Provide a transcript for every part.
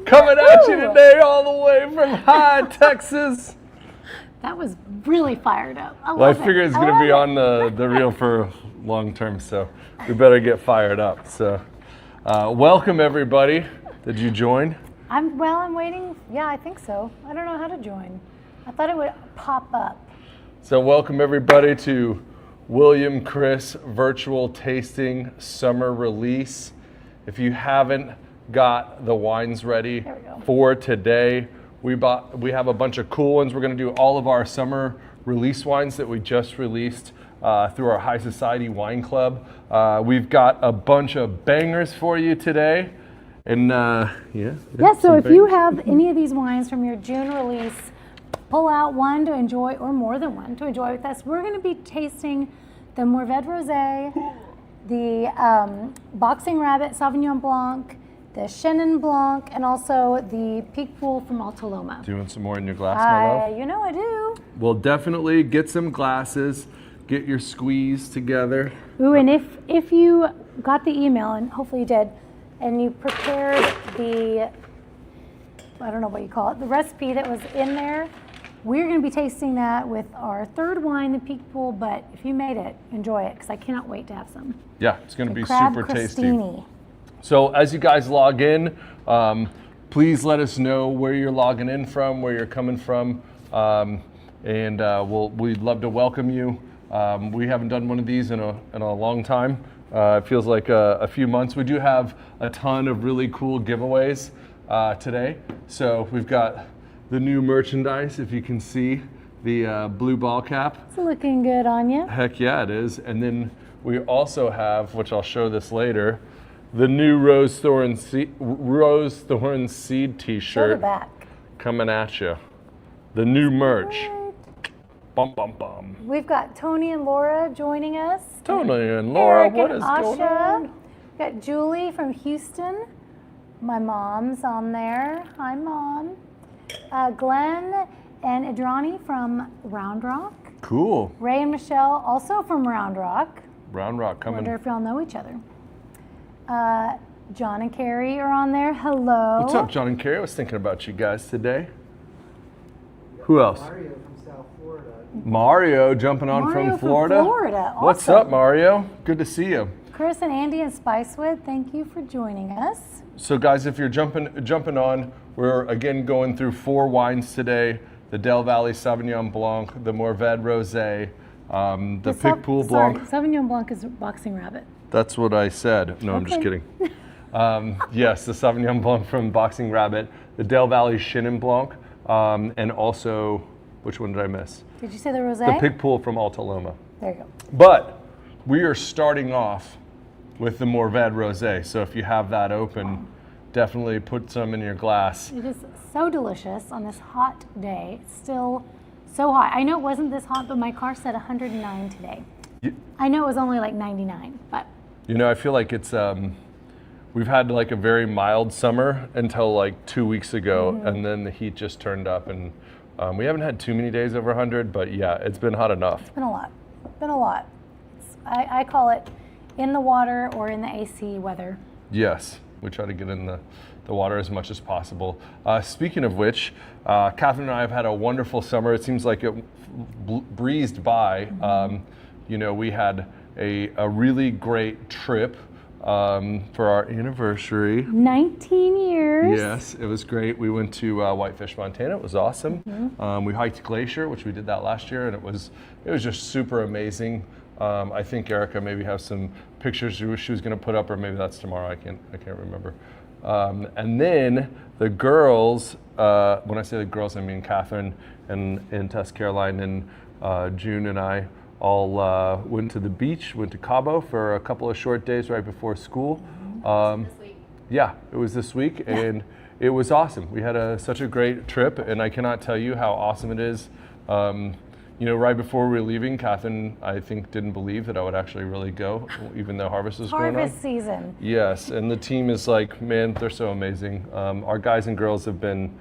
Coming at you today all the way from Hyde, Texas. That was really fired up. I figure it's going to be on the reel for long term, so we better get fired up. So, welcome everybody. Did you join? I'm waiting. Yeah, I think so. I don't know how to join. I thought it would pop up. So welcome everybody to William Chris Virtual Tasting Summer Release. If you haven't got the wines ready for today, we have a bunch of cool ones. We're going to do all of our summer release wines that we just released through our High Society Wine Club. We've got a bunch of bangers for you today. And so if you have any of these wines from your June release, pull out one to enjoy, or more than one to enjoy with us. We're going to be tasting the Mourvedre rosé, the Boxing Rabbit Sauvignon Blanc, the Chenin Blanc, and also the Picpoul from Loma. Doing some more in your glass, my love? You know I do. Well, definitely get some glasses, get your squeeze together. Ooh, and if you got the email, and hopefully you did, and you prepared the, I don't know what you call it, the recipe that was in there, we're going to be tasting that with our third wine, the Picpoul, but if you made it, enjoy it, because I cannot wait to have some. Yeah, it's going to be crab super crostini. tasty. So as you guys log in, please let us know where you're logging in from, where you're coming from, and we'd love to welcome you. We haven't done one of these in a long time. It feels like a few months. We do have a ton of really cool giveaways today. So we've got the new merchandise, if you can see, the blue ball cap. It's looking good on you. Heck yeah, it is. And then we also have, which I'll show this later, the new Rose Thorn Seed t-shirt coming at you. The new merch. Bum, bum, bum. We've got Tony and Laura joining us. Tony and Laura, Eric what and is Asha. going on? We've got Julie from Houston. My mom's on there. Hi, Mom. Glenn and Idrani from Round Rock. Cool. Ray and Michelle, also from Round Rock. Round Rock coming. I wonder if y'all know each other. John and Carrie are on there. Hello. What's up, John and Carrie? I was thinking about you guys today. Who else? Mario from South Florida. Mario jumping on from Florida. Awesome. What's up, Mario? Good to see you. Chris and Andy and Spicewood, thank you for joining us. So guys, if you're jumping on, we're again going through 4 wines today: the Del Valle Sauvignon Blanc, the Mourvedre Rosé, the Picpoul Blanc. Sauvignon Blanc is Boxing Rabbit. That's what I said. No, I'm just kidding. Yes, the Sauvignon Blanc from Boxing Rabbit, the Del Valle Chenin Blanc, and also, which one did I miss? Did you say the Rosé? The Picpoul from Loma. There you go. But we are starting off with the Mourvedre Rosé. So if you have that open, definitely put some in your glass. It is so delicious on this hot day. It's still so hot. I know it wasn't this hot, but my car said 109 today. I know it was only like 99, but. You know, I feel like it's, we've had like a very mild summer until like 2 weeks ago, and then the heat just turned up, and we haven't had too many days over 100, but yeah, it's been hot enough. It's been a lot. It's been a lot. I call it in the water or in the AC weather. Yes, we try to get in the water as much as possible. Speaking of which, Catherine and I have had a wonderful summer. It seems like it breezed by. You know, we had a really great trip for our anniversary. 19 years. Yes, it was great. We went to Whitefish, Montana. It was awesome. We hiked Glacier, which we did that last year, and it was just super amazing. I think Erica maybe has some pictures she was going to put up, or maybe that's tomorrow. I can't remember. And then the girls, when I say the girls, I mean Catherine and Tess Caroline and June and I all went to the beach, went to Cabo for a couple of short days right before school. This week. Yeah, it was this week, and it was awesome. We had such a great trip, and I cannot tell you how awesome it is. You know, right before we were leaving, Catherine, I think, didn't believe that I would actually really go, even though harvest was going on. Harvest season. Yes, and the team is like, man, they're so amazing. Our guys and girls have been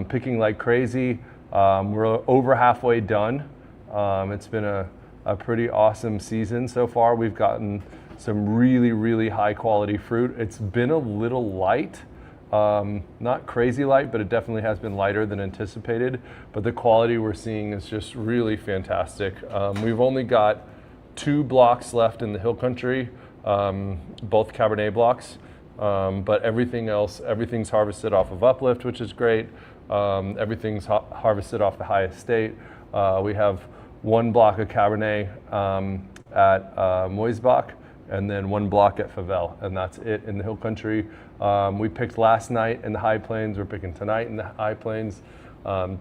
picking like crazy. We're over halfway done. It's been a pretty awesome season so far. We've gotten some really, really high quality fruit. It's been a little light Not crazy light, but it definitely has been lighter than anticipated. But the quality we're seeing is just really fantastic. We've only got 2 blocks left in the hill country, both Cabernet blocks. But everything else, everything's harvested off of Uplift, which is great. Everything's harvested off the high estate. We have 1 block of Cabernet at Moisbach, and then 1 block at Favel, and that's it in the hill country. We picked last night in the high plains. We're picking tonight in the high plains. A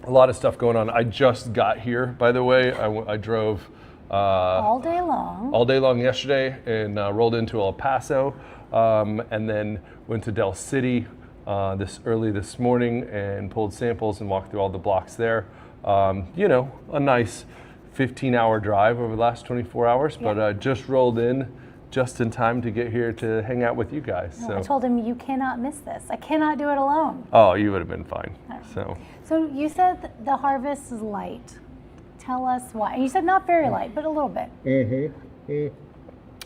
lot of stuff going on. I just got here, by the way. I drove all day long. All day long yesterday, and rolled into El Paso, and then went to Del City early this morning and pulled samples and walked through all the blocks there. You know, a nice 15-hour drive over the last 24 hours, Yeah. but just rolled in just in time to get here to hang out with you guys. No, So. I told him, you cannot miss this. I cannot do it alone. Oh, you would have been fine. So you said the harvest is light. Tell us why. And you said not very light, but a little bit.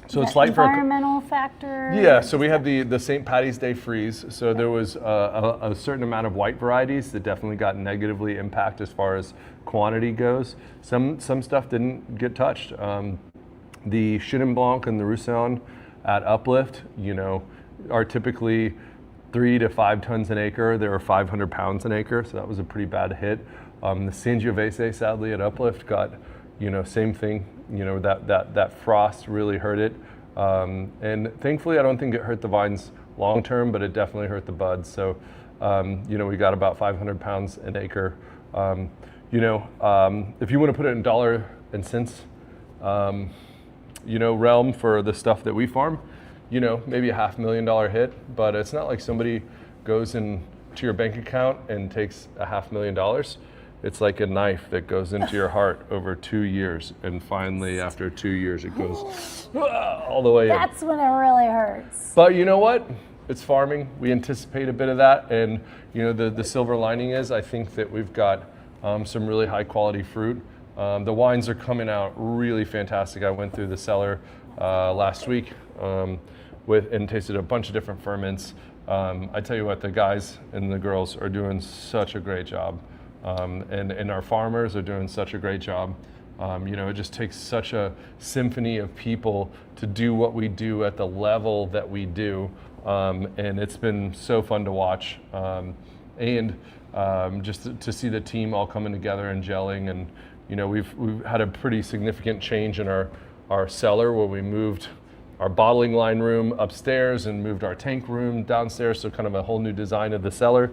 So it's light for environmental factor. Yeah, so we had the St. Patty's Day freeze. So there was a certain amount of white varieties that definitely got negatively impacted as far as quantity goes. Some stuff didn't get touched. The Chenin Blanc and the Roussillon at Uplift, you know, are typically 3 to 5 tons an acre. They were 500 pounds an acre, so that was a pretty bad hit. The Sangiovese, sadly, at Uplift got, you know, same thing. You know, that frost really hurt it. And thankfully, I don't think it hurt the vines long term, but it definitely hurt the buds. So, you know, we got about 500 pounds an acre. You know, if you want to put it in dollar and cents, you know, realm for the stuff that we farm, you know, maybe a $500,000 hit, but it's not like somebody goes into your bank account and takes a $500,000. It's like a knife that goes into your heart over 2 years, and finally after 2 years it goes all the way in. That's when it really hurts. But you know what? It's farming. We anticipate a bit of that, and you know, the silver lining is I think that we've got some really high quality fruit. The wines are coming out really fantastic. I went through the cellar last week and tasted a bunch of different ferments. I tell you what, the guys and the girls are doing such a great job. And our farmers are doing such a great job. You know, it just takes such a symphony of people to do what we do at the level that we do. And it's been so fun to watch. And just to see the team all coming together and gelling. And, you know, we've had a pretty significant change in our cellar where we moved our bottling line room upstairs and moved our tank room downstairs. So kind of a whole new design of the cellar.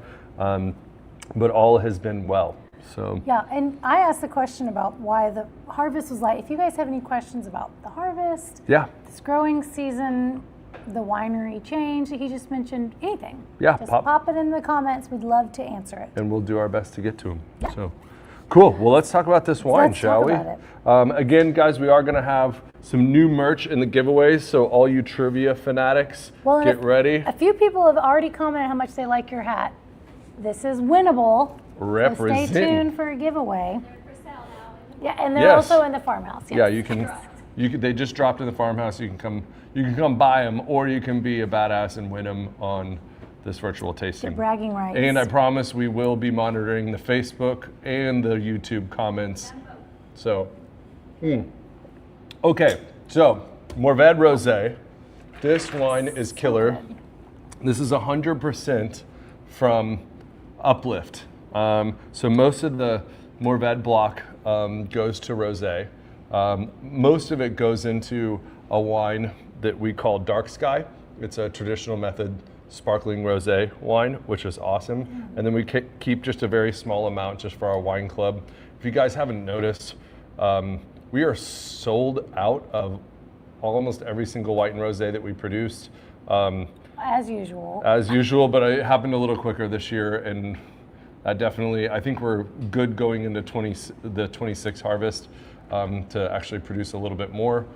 But all has been well. So yeah, and I asked the question about why the harvest was light. If you guys have any questions about the harvest, yeah, this growing season, the winery change that he just mentioned, anything, yeah, just pop it in the comments. We'd love to answer it. And we'll do our best to get to them. Yeah. So cool. Well, let's talk about this wine, Let's shall talk we? about it. Again, guys, we are going to have some new merch in the giveaways. So all you trivia fanatics, get ready. A few people have already commented how much they like your hat. This is winnable. Represent. So stay tuned for a giveaway. They're for sale now. Yeah, and they're Yes. also in the farmhouse. Yes. Yeah, you can. They just dropped in the farmhouse. You can come buy them, or you can be a badass and win them on this virtual tasting. Get bragging rights. And I promise we will be monitoring the Facebook and the YouTube comments. So, okay. So Mourvedre Rosé. This wine is killer. This is 100% from Uplift. So most of the Mourvedre Blanc goes to rosé. Most of it goes into a wine that we call Dark Sky. It's a traditional method sparkling rosé wine, which is awesome. And then we keep just a very small amount just for our wine club. If you guys haven't noticed, we are sold out of almost every single white and rosé that we produced. As usual. As usual, but it happened a little quicker this year, and definitely, I think we're good going into the 26 harvest to actually produce a little bit more.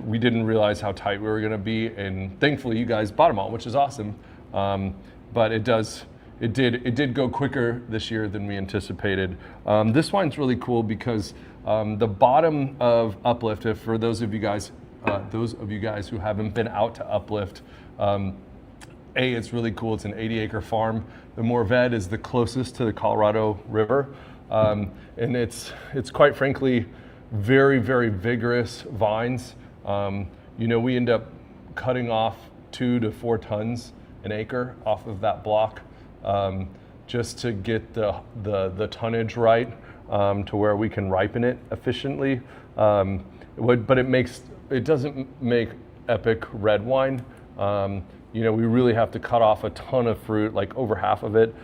We didn't realize how tight we were going to be, and thankfully, you guys bought them all, which is awesome. But it did go quicker this year than we anticipated. This wine's really cool because the bottom of Uplift, for those of you guys who haven't been out to Uplift, It's really cool. It's an 80-acre farm. The Mourvedre is the closest to the Colorado River. And it's quite frankly, very, very vigorous vines. We end up cutting off 2 to 4 tons an acre off of that block, just to get the tonnage right, to where we can ripen it efficiently. But it doesn't make epic red wine. We really have to cut off a ton of fruit, like over half of it,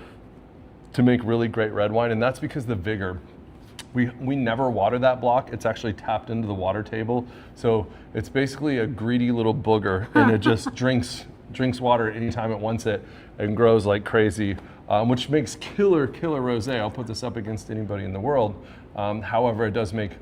to make really great red wine, and that's because the vigor. We never water that block. It's actually tapped into the water table, so it's basically a greedy little booger, and it just drinks water anytime it wants it, and grows like crazy, which makes killer rosé. I'll put this up against anybody in the world. However, it does make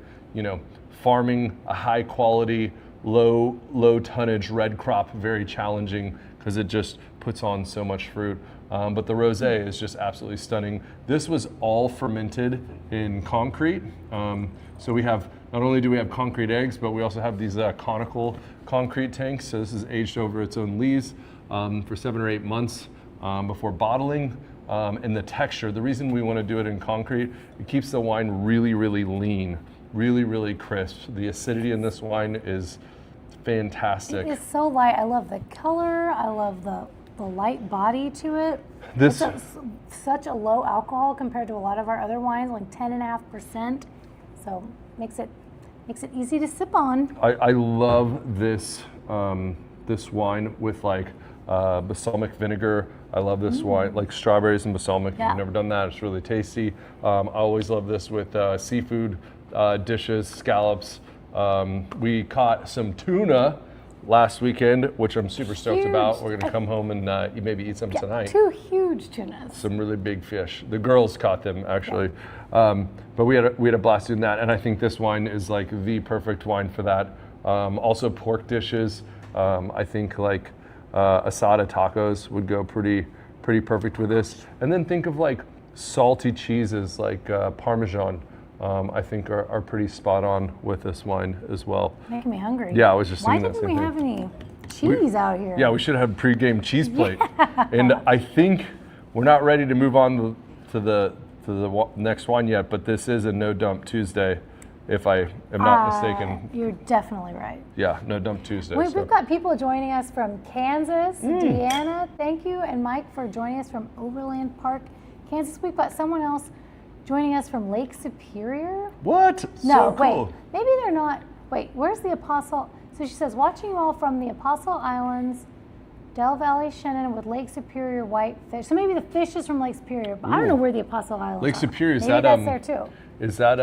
farming a high quality, low tonnage red crop very challenging, because it just puts on so much fruit. But the rosé is just absolutely stunning. This was all fermented in concrete. So we have, not only do we have concrete eggs, but we also have these conical concrete tanks. So this is aged over its own lees for 7 or 8 months before bottling. And the texture, the reason we want to do it in concrete, it keeps the wine really lean, really crisp. The acidity in this wine is fantastic. It is so light. I love the color. I love the light body to it. This it's such a low alcohol compared to a lot of our other wines, like 10.5%. So makes it easy to sip on. I love this this wine with like balsamic vinegar. I love this wine, like strawberries and balsamic. Yeah. If you've never done that, it's really tasty. I always love this with seafood dishes, scallops. We caught some tuna last weekend, which I'm super stoked about. We're gonna come home and maybe eat some tonight. 2 huge tunas. Some really big fish. The girls caught them actually, but we had a blast doing that. And I think this wine is like the perfect wine for that. Also pork dishes. I think like asada tacos would go pretty perfect with this. And then think of like salty cheeses like Parmesan. I think are pretty spot on with this wine as well. Making me hungry. Yeah, I was just Why thinking that didn't same we thing. have any cheese out here? Yeah, we should have pre-game cheese plate. And I think we're not ready to move on to the next wine yet, but this is a no dump Tuesday, if I am not mistaken. You're definitely right. Yeah, no dump Tuesday. We've got people joining us from Kansas. Deanna, thank you, and Mike for joining us from Overland Park, Kansas. We've got someone else joining us from Lake Superior. What? No, so cool. wait. Maybe they're not. Wait, where's the Apostle? So she says, watching you all from the Apostle Islands, Del Valle, Chenin, with Lake Superior whitefish. So maybe the fish is from Lake Superior, but I don't know where the Apostle Islands Lake are. Superior, is maybe that that's there too. Is that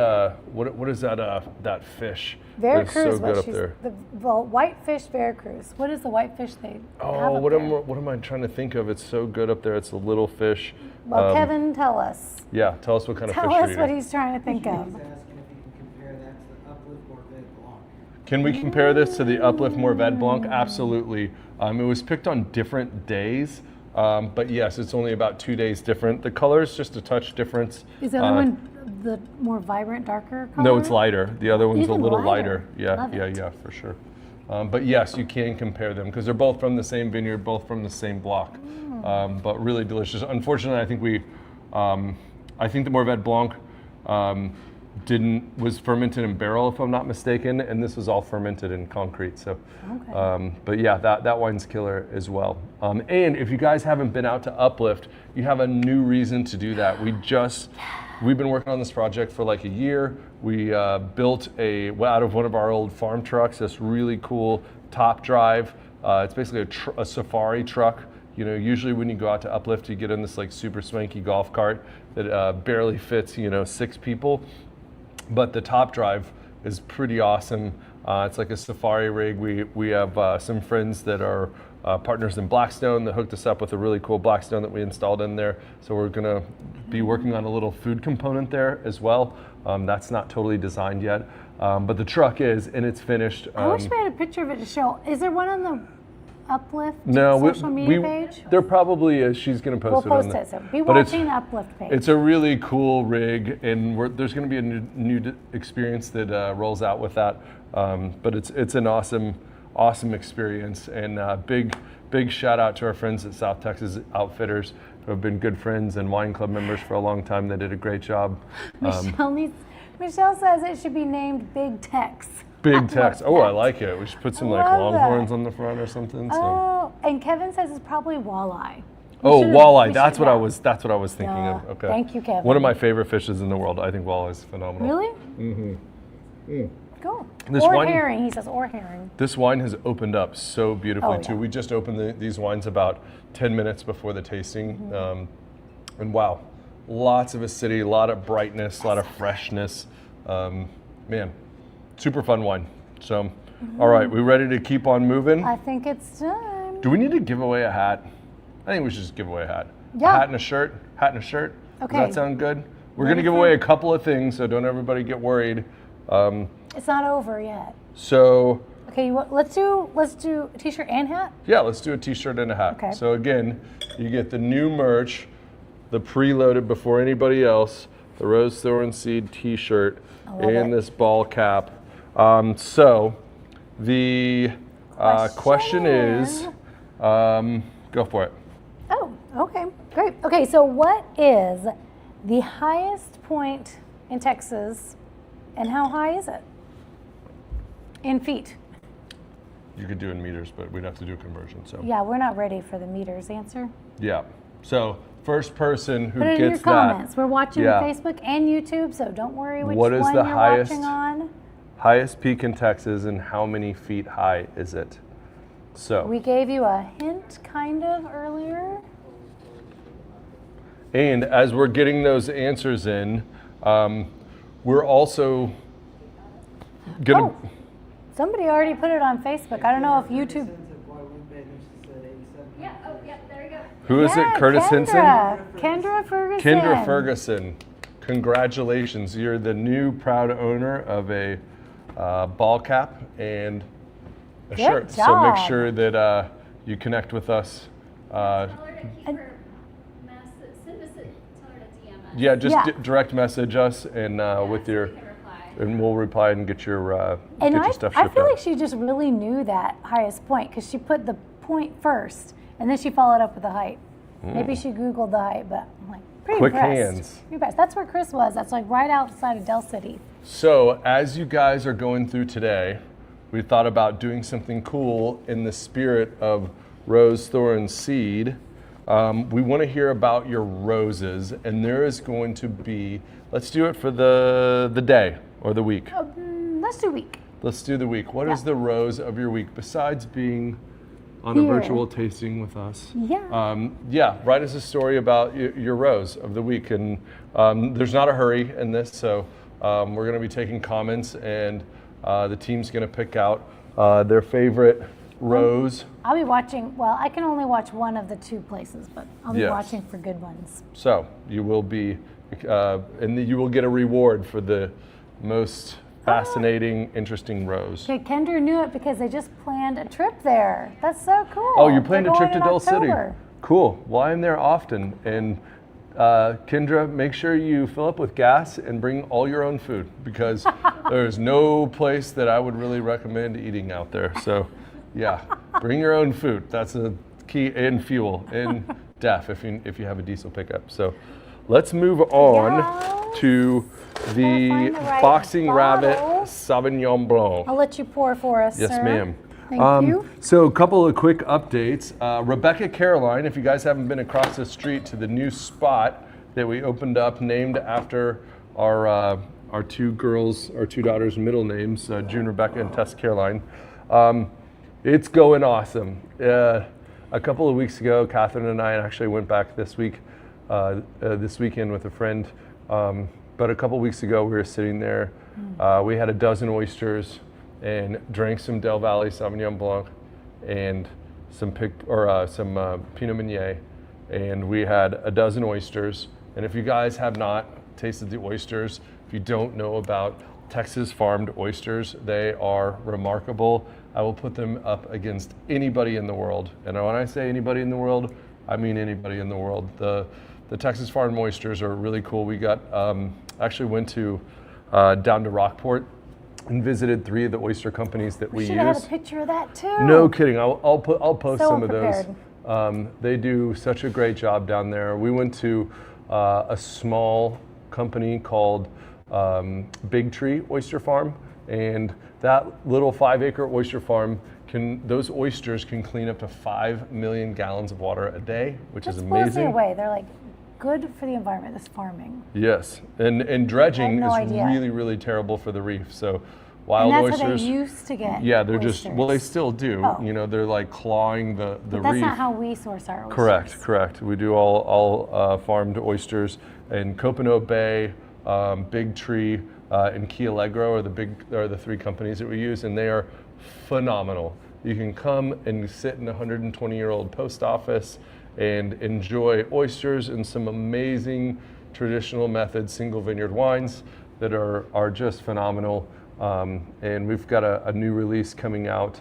what is that that fish? Veracruz, That's so good up there. The whitefish Veracruz. What is the whitefish they have Oh, up what there? am I trying to think of? It's so good up there. It's a little fish. Well, Kevin, tell us. Yeah, tell us what kind of Tell fish you're us what eating. he's trying to think of. He's asking if you can compare that to the Uplift Mourvedre Blanc. Can we compare this to the Uplift Mourvedre Blanc? Absolutely. It was picked on different days, but yes, it's only about 2 days different. The color is just a touch difference. Is the other one the more vibrant, darker color? No, it's lighter. The other one's Even a little lighter. lighter. Love it. Yeah, for sure. But yes, you can compare them because they're both from the same vineyard, both from the same block, but really delicious. Unfortunately, I think the Mourvedre Blanc was fermented in barrel, if I'm not mistaken, and this was all fermented in concrete. So, Okay. but yeah, that wine's killer as well. And if you guys haven't been out to Uplift, you have a new reason to do that. We've been working on this project for like a year. We built out of one of our old farm trucks, this really cool top drive. It's basically a safari truck. You know, usually when you go out to Uplift, you get in this like super swanky golf cart that barely fits, 6 people. But the top drive is pretty awesome. It's like a safari rig. We have some friends that are partners in Blackstone that hooked us up with a really cool Blackstone that we installed in there. So we're gonna be working on a little food component there as well. That's not totally designed yet, but the truck is, and it's finished. I wish we had a picture of it to show. Is there one on the Uplift No, social media page? There probably is. She's going to post We'll it. post it. So be but watching the Uplift page. It's a really cool rig, and there's going to be a new experience that rolls out with that. But it's an awesome awesome experience. And big shout out to our friends at South Texas Outfitters, who have been good friends and wine club members for a long time. They did a great job. Michelle says it should be named Big Tex. Big Tex. Oh, I like it. We should put some like Longhorns on the front or something. So. Oh, and Kevin says it's probably walleye. Walleye. That's what I was thinking of. Okay. Thank you, Kevin. One of my favorite fishes in the world. I think walleye is phenomenal. Really? Mm-hmm. Cool. This or wine, herring. He says or herring. This wine has opened up so beautifully too. Yeah. We just opened these wines about 10 minutes before the tasting, and wow, lots of acidity, a lot of brightness, a lot of freshness. Man, super fun wine. So, all right, we ready to keep on moving? I think it's time. Do we need to give away a hat? I think we should just give away a hat. Yeah. A hat and a shirt. Hat and a shirt. Okay. Does that sound good? We're going to give away a couple of things, so don't everybody get worried. It's not over yet. So. Okay, let's do a t-shirt and hat. Yeah, let's do a t-shirt and a hat. Okay. So again, you get the new merch, the preloaded before anybody else, the Rose Thorn Seed t-shirt, and this ball cap. So the question is, go for it. Oh, okay, great. Okay, so what is the highest point in Texas, and how high is it in feet? You could do in meters, but we'd have to do a conversion. So yeah, we're not ready for the meters answer. Yeah. So first person who Put it gets in your comments. We're watching Yeah. Facebook and YouTube, so don't worry which What is one the you're highest- watching on. highest peak in Texas, and how many feet high is it? So. We gave you a hint, kind of, earlier. And as we're getting those answers in, we're also gonna. Oh, somebody already put it on Facebook. I don't know if YouTube. Yeah, oh, yeah, there you go. Who is it? Curtis Hinson? Kendra Ferguson. Kendra Ferguson. Congratulations! You're the new proud owner of a ball cap and a Good shirt. So job. make sure that you connect with us. Tell her to keep her message, send us tell her to DM us. Yeah, just Yeah. direct message us and with so your. we can reply. And we'll reply and get your And get your stuff I shipped feel out. like she just really knew that highest point because she put the point first and then she followed up with the height. Maybe she Googled the height, but I'm like, pretty Quick impressed. hands. Pretty impressed. That's where Chris was. That's like right outside of Del City. So as you guys are going through today, we thought about doing something cool in the spirit of Rose Thorn Seed. We want to hear about your roses, and there is going to be. Let's do it for the day or the week. Let's do week. Let's do the week. What is the rose of your week besides being on Here. a virtual tasting with us? Yeah. Write us a story about your rose of the week. And there's not a hurry in this, so we're going to be taking comments, and the team's going to pick out their favorite rose. I'll be watching. Well, I can only watch one of the two places, but I'll be Yes. watching for good ones. So you will be, and you will get a reward for the most fascinating, interesting rose. Okay, Kendra knew it because they just planned a trip there. That's so cool. Oh, you planned They're a trip going to in Del City. October. Cool. Well, I'm there often. And Kendra, make sure you fill up with gas and bring all your own food, because there's no place that I would really recommend eating out there. So, yeah, bring your own food. That's a key, and fuel, and DEF if you have a diesel pickup. So, let's move on Yes. to the find the right Boxing Rabbit bottle. Sauvignon Blanc. I'll let you pour for us, Yes, sir. ma'am. Thank you. So a couple of quick updates. Rebecca Caroline, if you guys haven't been across the street to the new spot that we opened up, named after our two girls, our two daughters' middle names, June Rebecca and Tess Caroline. It's going awesome. A couple of weeks ago, Catherine and I actually went back this weekend with a friend. But a couple of weeks ago, we were sitting there. We had a dozen oysters and drank some Del Valle Sauvignon Blanc and some Pinot Meunier, and we had a dozen oysters. And if you guys have not tasted the oysters, if you don't know about Texas farmed oysters, they are remarkable. I will put them up against anybody in the world. And when I say anybody in the world, I mean anybody in the world. The Texas farmed oysters are really cool. We got actually went to down to Rockport and visited 3 of the oyster companies that we should have had use. a picture of that too. No kidding. I'll post So some of unprepared. those. They do such a great job down there. We went to a small company called Big Tree Oyster Farm, and that little 5-acre oyster farm those oysters can clean up to 5 million gallons of water a day, which is Just blows me amazing. away. They're like good for the environment, this farming. Yes, and dredging I had no is idea. really, really terrible for the reef. So And wild that's oysters. how they used to get Yeah, they're oysters. just, well, they still do. Oh. You know, they're like clawing the But that's reef. not how we source our oysters. Correct. We do all farmed oysters in Copano Bay, Big Tree, and Key Allegro are the 3 companies that we use, and they are phenomenal. You can come and sit in a 120-year-old post office and enjoy oysters and some amazing traditional method single vineyard wines that are just phenomenal. And we've got a new release coming out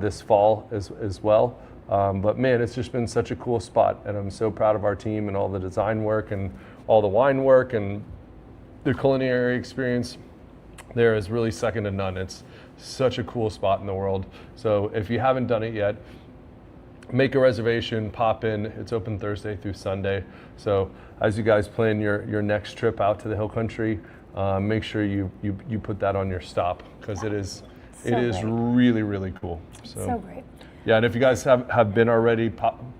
this fall as well. But man, it's just been such a cool spot, and I'm so proud of our team and all the design work and all the wine work, and the culinary experience there is really second to none. It's such a cool spot in the world. So if you haven't done it yet, make a reservation, pop in. It's open Thursday through Sunday. So as you guys plan your next trip out to the Hill Country, make sure you put that on your stop, because it is great. really, really cool. So great. Yeah, and if you guys have been already,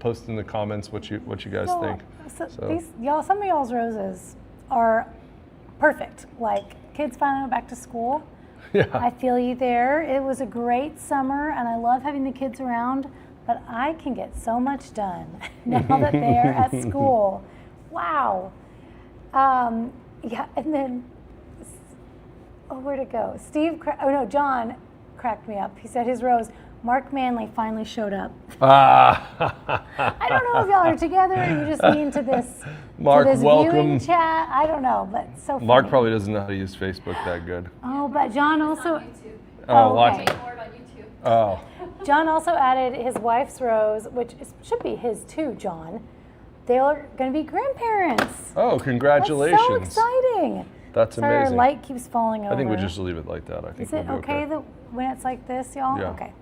post in the comments what you guys Well, think. So. Some of y'all's roses are perfect. Like kids finally went back to school. Yeah. I feel you there. It was a great summer, and I love having the kids around, but I can get so much done now that they're at school. Wow. Yeah, and then, where'd it go? John cracked me up. He said his rose, Mark Manley, finally showed up. I don't know if y'all are together or you just mean to this, Mark, to this welcome. viewing chat. I don't know, but so funny. Mark probably doesn't know how to use Facebook that good. Oh, but John also. YouTube. Oh, okay. watch. More on YouTube. Oh, John also added his wife's rose, which should be his too, John. They're going to be grandparents. oh, congratulations. That's so exciting. That's Sorry, amazing. our light keeps falling over. I think we'll just leave it like that. I think Is it we'll be okay that when it's like this, y'all? Yeah. Okay.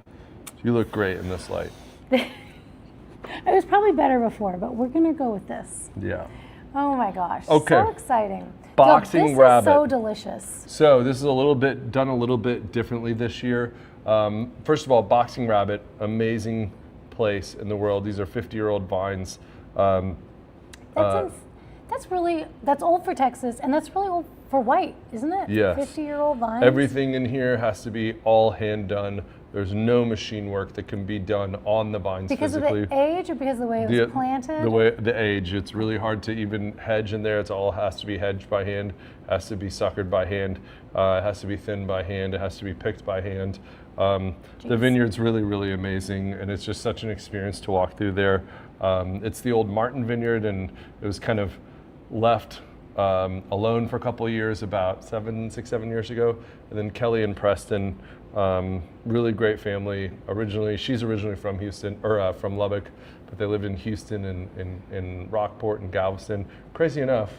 You look great in this light. It was probably better before, but we're going to go with this. Yeah. Oh my gosh. Okay. So exciting. Boxing this rabbit. is so delicious. So this is done a little bit differently this year. First of all, Boxing Rabbit, amazing place in the world. These are 50-year-old vines. That's old for Texas, and that's really old for white, isn't it? Yes. 50-year-old vines. Everything in here has to be all hand done. There's no machine work that can be done on the vines Because physically. of the age or because of the way it was planted? The age. It's really hard to even hedge in there. It all has to be hedged by hand, has to be suckered by hand, it has to be thinned by hand, it has to be picked by hand. The vineyard's really, really amazing, and it's just such an experience to walk through there. It's the old Martin vineyard, and it was kind of left alone for a couple of years about 7 years ago. And then Kelly and Preston, really great family. She's originally from Houston, or from Lubbock, but they lived in Houston and in Rockport and Galveston. Crazy enough,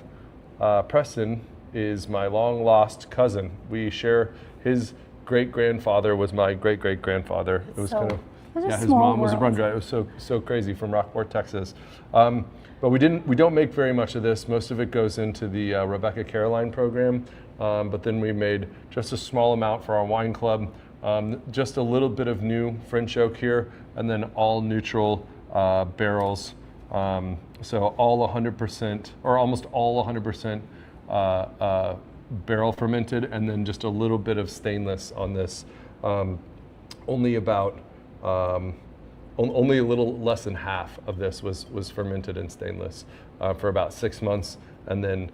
Preston is my long lost cousin. We share his great-grandfather was my great-great-grandfather. It was kind of, his mom was a brunch. It was so crazy, from Rockport, Texas. But we don't make very much of this. Most of it goes into the Rebecca Caroline program. But then we made just a small amount for our wine club, just a little bit of new French oak here, and then all neutral barrels. So all 100%, or almost all 100% barrel fermented, and then just a little bit of stainless on this. Only a little less than half of this was fermented in stainless for about 6 months, and then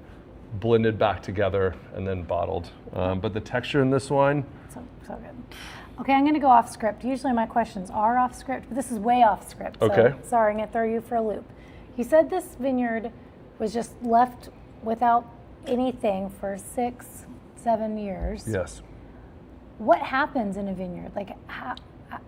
blended back together and then bottled. But the texture in this wine, So good. Okay, I'm going to go off script. Usually my questions are off script, but this is way off script. So Okay. sorry, I'm going to throw you for a loop. You said this vineyard was just left without anything for 6-7 years. yes. What happens in a vineyard? Like,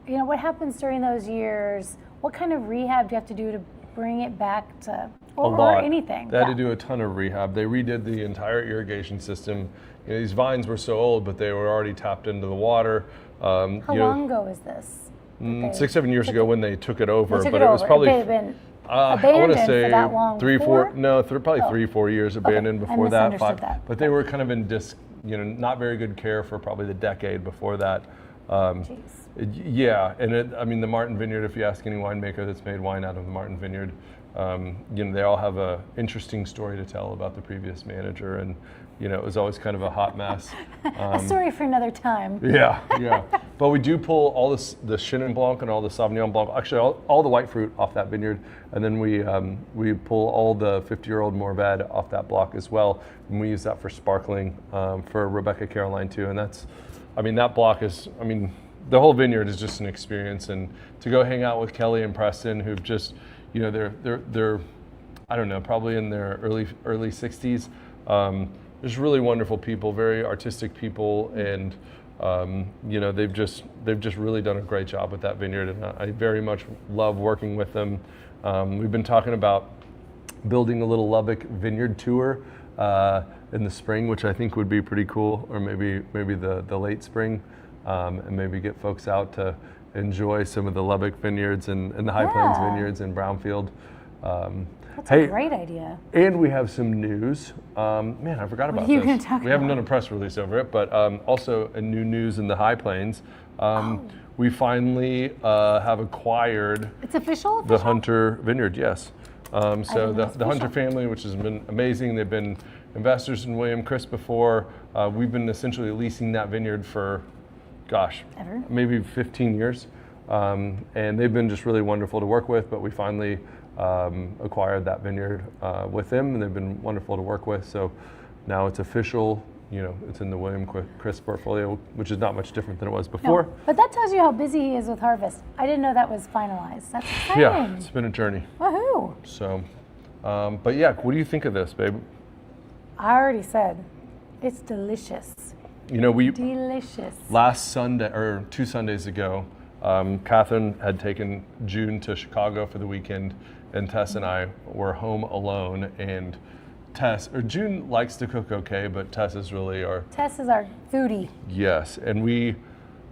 what happens during those years? What kind of rehab do you have to do bring it back to, A or lot. anything? They had to do a ton of rehab. They redid the entire irrigation system. You know, these vines were so old, but they were already tapped into the water. How long ago is this? 6-7 years ago when they took it over, They took but it it was over. probably It had been I want abandoned to say for that long before? probably 3-4 years abandoned I before that. misunderstood that. But they were kind of in not very good care for probably the decade before that. Jeez. Yeah, and I mean the Martin Vineyard. If you ask any winemaker that's made wine out of the Martin Vineyard, you know, they all have a interesting story to tell about the previous manager, and you know, it was always kind of a hot mess. A story for another time. Yeah, yeah. But we do pull all the Chenin Blanc and all the Sauvignon Blanc, actually all the white fruit off that vineyard, and then we pull all the 50-year-old Mourvedre off that block as well, and we use that for sparkling for Rebecca Caroline too. And that's, I mean, that block is, I mean, the whole vineyard is just an experience, and to go hang out with Kelly and Preston, who've just, you know, they're I don't know, probably in their early 60s. There's really wonderful people, very artistic people, and you know, they've just really done a great job with that vineyard, and I very much love working with them. We've been talking about building a little Lubbock vineyard tour in the spring, which I think would be pretty cool, or maybe the late spring, and maybe get folks out to enjoy some of the Lubbock vineyards and the High Plains vineyards in Brownfield. That's a great idea. And we have some news. Man, I forgot about What are you this. going to talk about? We haven't done a press release over it, but also a new news in the High Plains. We finally have acquired It's official? the Hunter Vineyard, yes. So didn't know it's the Hunter official. family, which has been amazing. They've been investors in William Chris before. We've been essentially leasing that vineyard for, gosh, Ever? maybe 15 years. And they've been just really wonderful to work with, but we finally acquired that vineyard with them, and they've been wonderful to work with. So now it's official. You know, it's in the William Chris portfolio, which is not much different than it was before. No, but that tells you how busy he is with harvest. I didn't know that was finalized. That's exciting. Yeah, it's been a journey. Woohoo. So, but yeah, what do you think of this, babe? I already said it's delicious. You know, Delicious. last Sunday or 2 Sundays ago, Catherine had taken June to Chicago for the weekend, and Tess and I were home alone. And June likes to cook okay, but Tess is really Tess is our foodie. yes. And we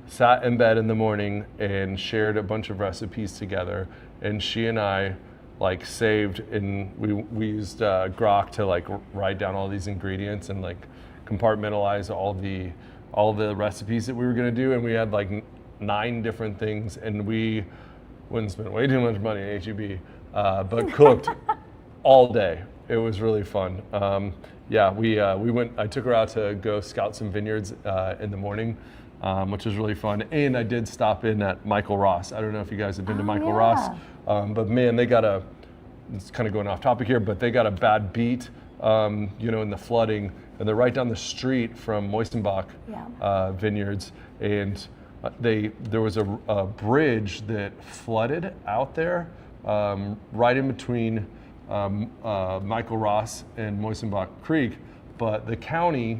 sat in bed in the morning and shared a bunch of recipes together. And she and I like saved, and we used Grok to like write down all these ingredients and like compartmentalize all the recipes that we were gonna do. And we had like 9 different things, and we wouldn't spend way too much money at HEB, but cooked all day. It was really fun. Yeah, we went. I took her out to go scout some vineyards in the morning, which was really fun. And I did stop in at Michael Ross. I don't know if you guys have been to Michael Ross, but man, they got it's kind of going off topic here, but they got a bad beat, you know, in the flooding, and they're right down the street from Moistenbach vineyards, and there was a bridge that flooded out there, right in between Michael Ross and Moistenbach Creek, but the county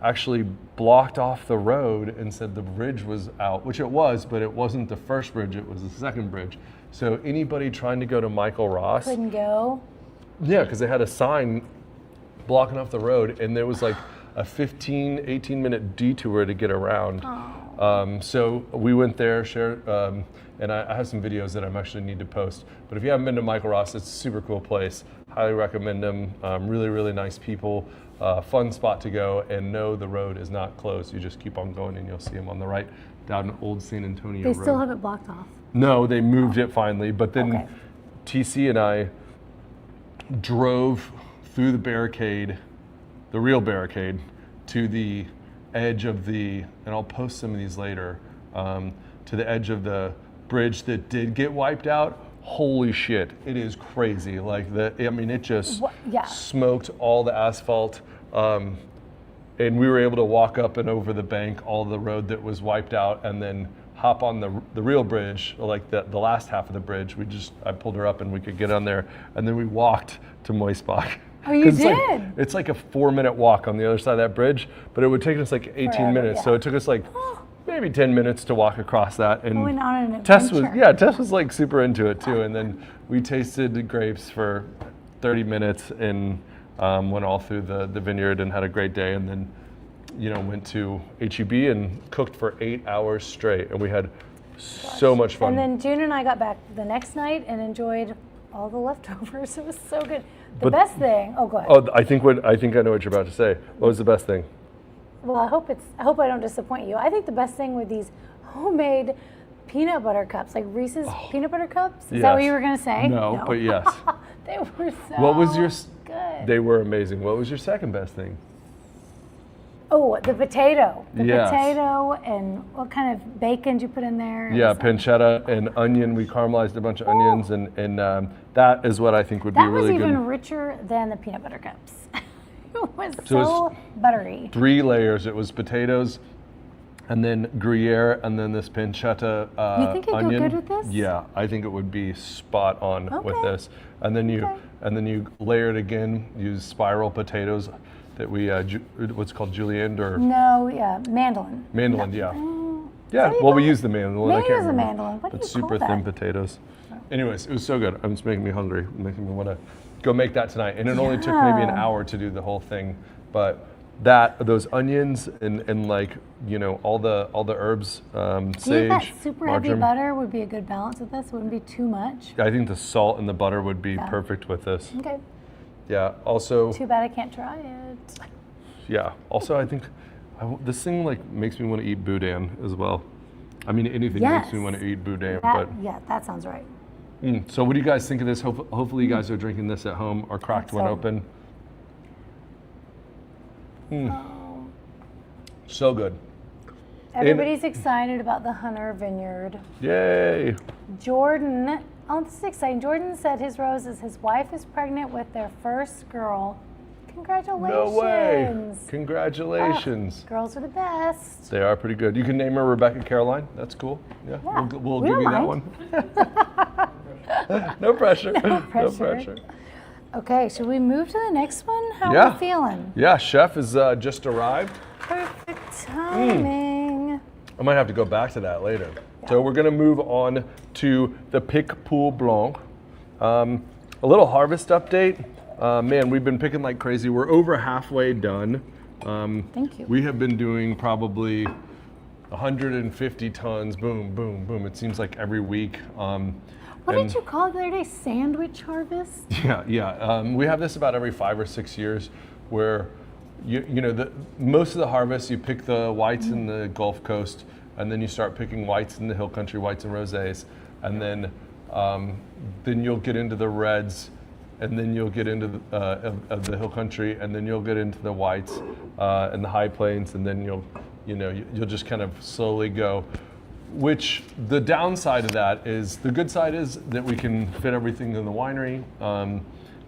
actually blocked off the road and said the bridge was out, which it was, but it wasn't the first bridge, it was the second bridge. So anybody trying to go to Michael Ross Couldn't go. yeah, because they had a sign blocking off the road, and there was like a 18 minute detour to get around. So we went there, shared, and I have some videos that I actually need to post. But if you haven't been to Michael Ross, it's a super cool place. Highly recommend them. Really, really nice people. Fun spot to go, and no, the road is not closed. You just keep on going, and you'll see them on the right down Old San Antonio Road. They still have it blocked off. No, they moved it finally, but then Okay. TC and I drove through the barricade, the real barricade, to the edge of and I'll post some of these later, to the edge of the bridge that did get wiped out. Holy shit, it is crazy. Like it just smoked all the asphalt. And we were able to walk up and over the bank, all the road that was wiped out, and then hop on the real bridge, like the last half of the bridge. I pulled her up and we could get on there, and then we walked to Moistenbach. Oh, you did? It's like a 4-minute walk on the other side of that bridge, but it would take us like 18 Forever, minutes. yeah. So it took us like maybe 10 minutes to walk across that. And Going on an Tess adventure. Tess was like super into it too. And then we tasted the grapes for 30 minutes and went all through the vineyard and had a great day. And then, went to HEB and cooked for 8 hours straight. And we had so much fun. And then June and I got back the next night and enjoyed all the leftovers. It was so good. The best thing. Oh, go ahead. Oh, I think I know what you're about to say. What was the best thing? Well, I hope I don't disappoint you. I think the best thing were these homemade peanut butter cups, like Reese's peanut butter cups. Is that what you were gonna say? No, but yes. They were so What was your? good. They were amazing. What was your second best thing? Oh, the potato. The Yes. potato and what kind of bacon did you put in there? Yeah, It's like- pancetta and onion. We caramelized a bunch of onions, and that is what I think would be That was really even good. richer than the peanut butter cups. It was So so it's- buttery. 3 layers. It was potatoes, and then Gruyere, and then this pancetta You think it'd go onion. good with this? Yeah, I think it would be spot on with Okay. this. And then you layer it again. Use spiral potatoes that we what's called julienne or No, yeah, mandolin. mandolin. Yeah. Mm, Yeah, that well, we even- use the mandolin. I Maybe can't it was a remember. mandolin. What do But you call super thin that? potatoes. Anyways, it was so good. It's making me hungry, making me want to go make that tonight. And it only took maybe an Yeah. hour to do the whole thing, but those onions and like all the herbs, Do you sage, think that super heavy marjoram. butter would be a good balance with this? Wouldn't be too much? I think the salt and the butter would be Yeah. perfect with this. Okay. Yeah. Also, Too bad I can't try it. yeah. Also, I think this thing like makes me want to eat boudin as well. I mean, anything makes me Yes. want to eat boudin, That, yeah, that sounds right. So what do you guys think of this? Hopefully you guys are drinking this at home or cracked one So- open. Oh. So good. Everybody's excited about the Hunter Vineyard. Yay. Jordan, oh, this is exciting. Jordan said his roses, his wife is pregnant with their first girl. Congratulations. No way. Congratulations. Girls are the best. They are pretty good. You can name her Rebecca Caroline. That's cool. Yeah, Yeah, we'll we give don't you that one. No pressure. No pressure. Okay, should we move to the next one? How are Yeah. we feeling? Yeah, chef has just arrived. Perfect timing. I might have to go back to that later. So we're gonna move on to the Picpoul Blanc. A little harvest update. Man, we've been picking like crazy. We're over halfway done. Thank you. We have been doing probably 150 tons, boom, boom, boom. It seems like every week. What did you call it the other day? Sandwich harvest? Yeah. We have this about every 5 or 6 years, where most of the harvest you pick the whites in the Gulf Coast, and then you start picking whites in the Hill Country, whites and rosés, and then you'll get into the reds, and then you'll get into of the Hill Country, and then you'll get into the whites and the High Plains, and then you'll just kind of slowly go. Which the downside of that is, the good side is that we can fit everything in the winery.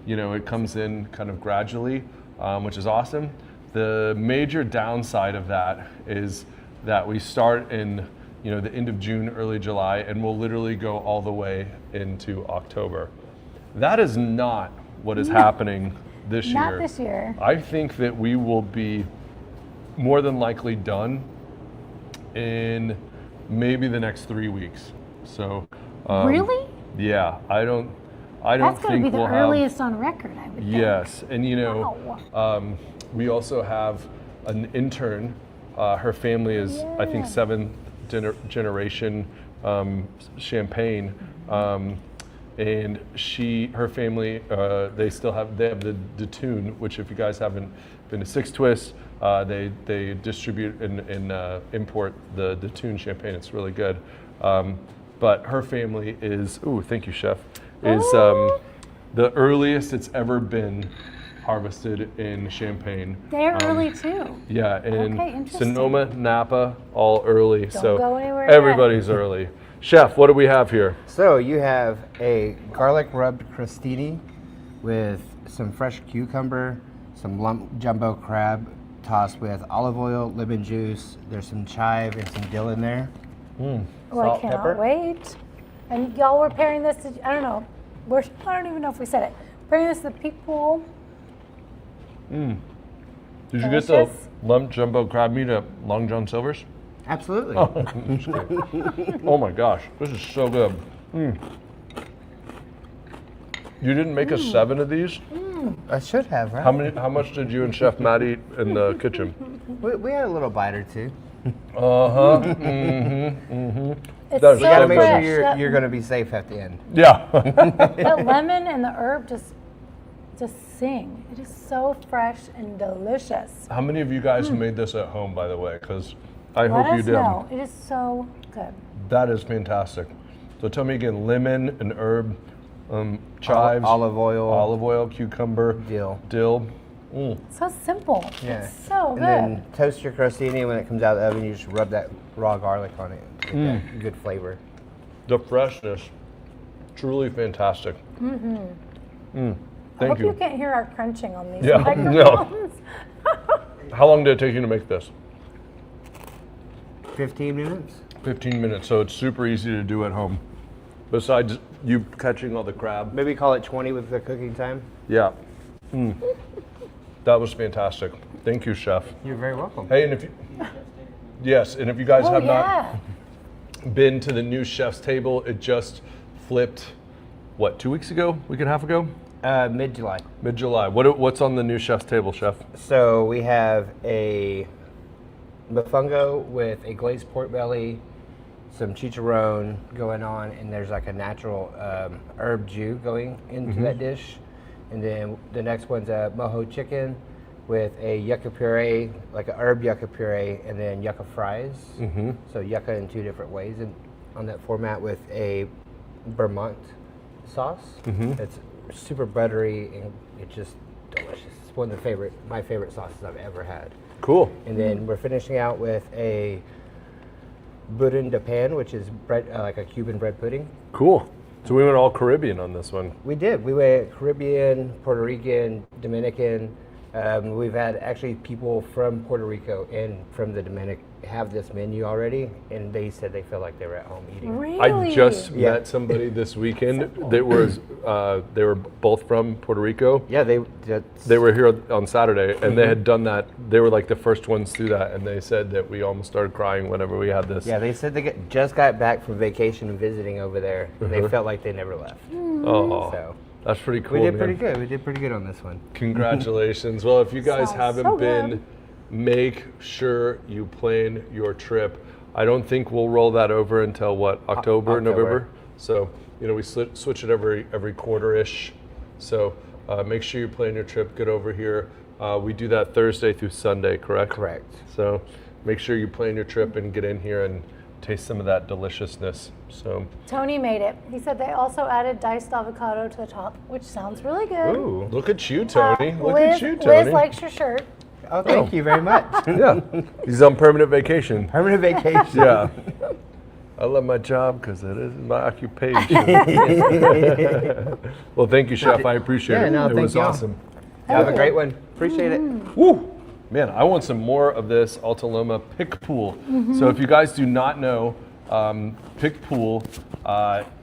It comes in kind of gradually, which is awesome. The major downside of that is that we start in the end of June, early July, and we'll literally go all the way into October. That is not what is happening this year. Not this year. I think that we will be more than likely done in maybe the next 3 weeks. So Really? yeah, I don't That's going to think be the we'll earliest on record, I would think. Yes, and Wow. we also have an intern. Her family is, I think, 7th generation Champagne, and her family, they have the Tune, which, if you guys haven't been to Six Twists, they distribute and import the Tune champagne. It's really good. But her family is, thank you, chef, is the earliest it's ever been harvested in Champagne. They're early too. Yeah, and Okay, interesting. Sonoma, Napa, all early. So go anywhere everybody's early. Chef, what do we have here? So you have a garlic rubbed crostini with some fresh cucumber, some lump jumbo crab tossed with olive oil, lemon juice. There's some chive and some dill in there. Oh, I Salt, cannot pepper. wait. And y'all were pairing this to, I don't know, I don't even know if we said it. Pairing this to the Picpoul. Did you get the Delicious. lump jumbo crab meat at Long John Silver's? Absolutely. Oh my gosh, this is so good. You didn't make us 7 of these? I should have, right? How much did you and Chef Matt eat in the kitchen? We had a little bite or two. It's That so is You gotta so make good. sure fresh. you're going to be safe at the end. Yeah. That lemon and the herb just sing. It is so fresh and delicious. How many of you guys made this at home, by the way? Because I Let hope you us did. know. It is so good. That is fantastic. So tell me again, lemon and herb, chives, Olive oil, cucumber, dill. So simple. Yeah. It's so And good. then toast your crostini, and when it comes out of the oven, you just rub that raw garlic on it to get that good flavor. The freshness, truly fantastic. I Thank hope you you. can't hear our crunching on these Yeah, microphones. How long did it take you to make this? 15 minutes. 15 minutes, so it's super easy to do at home. Besides you catching all the crab. Maybe call it 20 with the cooking time. Yeah. That was fantastic. Thank you, Chef. You're very welcome. Hey, and if you, yes, and if you guys Oh, have yeah. not been to the new Chef's Table, it just flipped, what, 2 weeks ago? Week and a half ago? Mid-July. Mid-July. What's on the new Chef's Table, Chef? So we have a mofongo with a glazed pork belly, some chicharron going on, and there's like a natural herb jus going into that dish. And then the next one's a mojo chicken with a yucca puree, like a herb yucca puree, and then yucca fries. So yucca in 2 different ways, and on that format with a Vermont sauce. It's super buttery and it's just delicious. It's one of my favorite sauces I've ever had. Cool. And then we're finishing out with a boudin de pan, which is bread, like a Cuban bread pudding. Cool. So we went all Caribbean on this one. We did. We went Caribbean, Puerto Rican, Dominican. We've had actually people from Puerto Rico and from the Dominican have this menu already, and they said they feel like they were at home eating. Really? I just Yeah. met somebody this weekend that was they were both from Puerto Rico. Yeah, They were here on Saturday, and they had done that. They were like the first ones through that, and they said that we almost started crying whenever we had this. Yeah, they said they just got back from vacation and visiting over there, and they felt like they never left. Oh, So that's pretty cool. we did man. pretty good. We did pretty good on this one. Congratulations. Well, if you guys Sounds haven't so been, good. make sure you plan your trip. I don't think we'll roll that over until what, October, October. November? So, we switch it every quarter-ish. So make sure you plan your trip, get over here. We do that Thursday through Sunday, correct? Correct. So make sure you plan your trip and get in here and taste some of that deliciousness. So, Tony made it. He said they also added diced avocado to the top, which sounds really good. Ooh. look at you, Tony. Look Liz, at you, Tony. Liz likes your shirt. Oh, thank you very much. Yeah, he's on permanent vacation. Permanent vacation. Yeah. I love my job because it is my occupation. Well, thank you, Chef. I appreciate Yeah, it. no, It thank was y'all. awesome. Have a great one. Appreciate it. Woo! Man, I want some more of this Alta Loma Picpoul. So if you guys do not know, Picpoul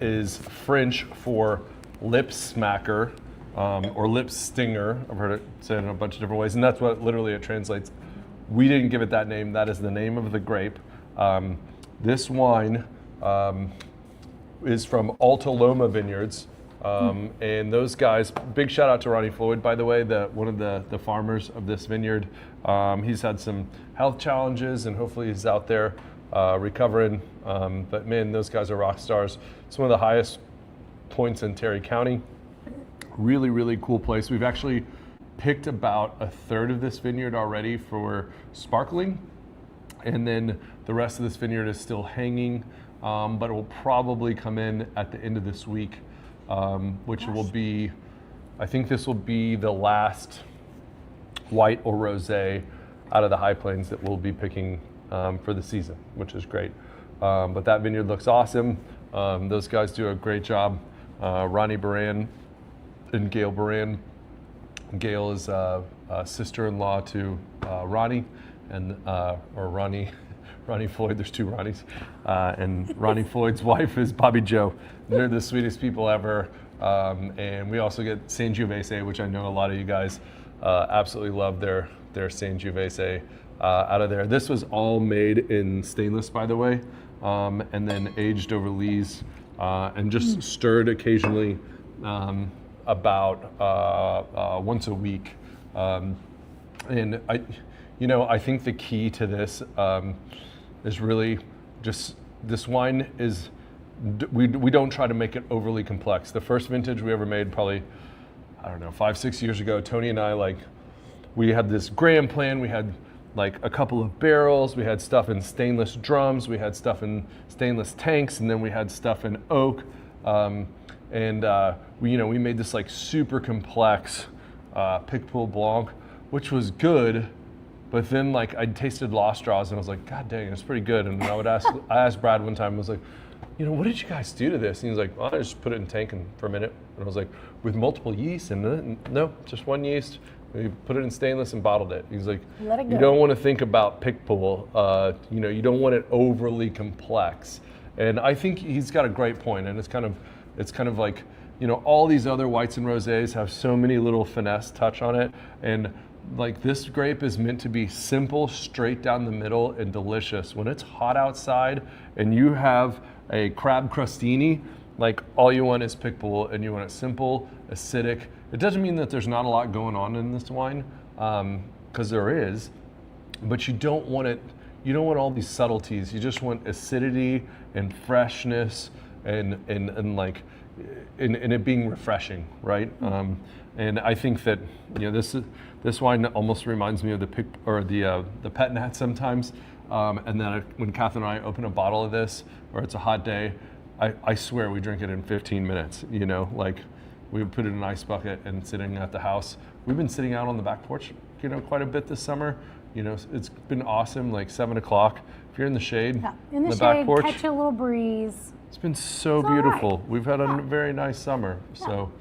is French for lip smacker or lip stinger. I've heard it said in a bunch of different ways, and that's what literally it translates. We didn't give it that name. That is the name of the grape. This wine is from Alta Loma Vineyards. And those guys, big shout out to Ronnie Floyd, by the way, one of the farmers of this vineyard. He's had some health challenges and hopefully he's out there recovering. But man, those guys are rock stars. It's one of the highest points in Terry County. Really, really cool place. We've actually picked about a third of this vineyard already for sparkling. And then the rest of this vineyard is still hanging, but it will probably come in at the end of this week. Which will be, I think this will be the last white or rosé out of the high plains that we'll be picking for the season, which is great. But that vineyard looks awesome. Those guys do a great job. Ronnie Baran and Gail Baran. Gail is sister-in-law to Ronnie, and or Ronnie Floyd. There's two Ronnies, and Ronnie Floyd's wife is Bobby Joe. They're the sweetest people ever, and we also get Sangiovese, which I know a lot of you guys absolutely love their Sangiovese. out of there. This was all made in stainless, by the way, and then aged over lees and just stirred occasionally about once a week. And I think the key to this is really just this wine is, we don't try to make it overly complex. The first vintage we ever made, probably, I don't know, 5-6 years ago, Tony and I, we had this Graham plan. We had a couple of barrels. We had stuff in stainless drums. We had stuff in stainless tanks, and then we had stuff in oak. We made this super complex Picpoul Blanc, which was good. But then I tasted Lost Straws and I was like, God dang, it's pretty good. And I asked Brad one time, I was like, what did you guys do to this? And he was like, well, I just put it in tank for a minute. And I was like, with multiple yeast? And no, just one yeast. We put it in stainless and bottled it. He's like, Let it go. You don't want to think about Picpoul. You don't want it overly complex. And I think he's got a great point. And it's kind of like, all these other whites and rosés have so many little finesse touch on it. And this grape is meant to be simple, straight down the middle, and delicious. When it's hot outside and you have a crab crostini, all you want is Picpoul, and you want it simple, acidic. It doesn't mean that there's not a lot going on in this wine, because there is, but you don't want it. You don't want all these subtleties. You just want acidity and freshness, and it being refreshing, right? And I think that this wine almost reminds me of the Pet Nat sometimes. And then when Catherine and I open a bottle of this, or it's a hot day, I swear we drink it in 15 minutes. We put it in an ice bucket and sitting at the house. We've been sitting out on the back porch, quite a bit this summer. It's been awesome. 7 o'clock, if you're in the shade, in the back shade, porch, catch a little breeze. it's been so It's beautiful. all right. We've had a very nice summer. So,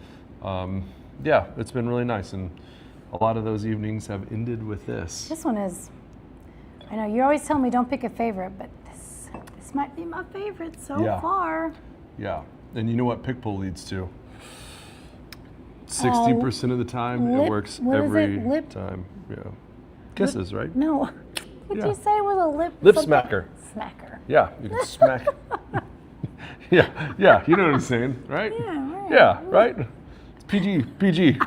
it's been really nice. And a lot of those evenings have ended with this. This one is, I know you always tell me don't pick a favorite, but this might be my favorite so far. Yeah. And you know what Picpoul leads to? 60% of the time, it works every time. Yeah. Kisses, right? No. What'd you say was a Lip something? smacker. Smacker. Yeah, you can smack. yeah, you know what I'm saying, right? Yeah, right. Yeah, right? It's PG.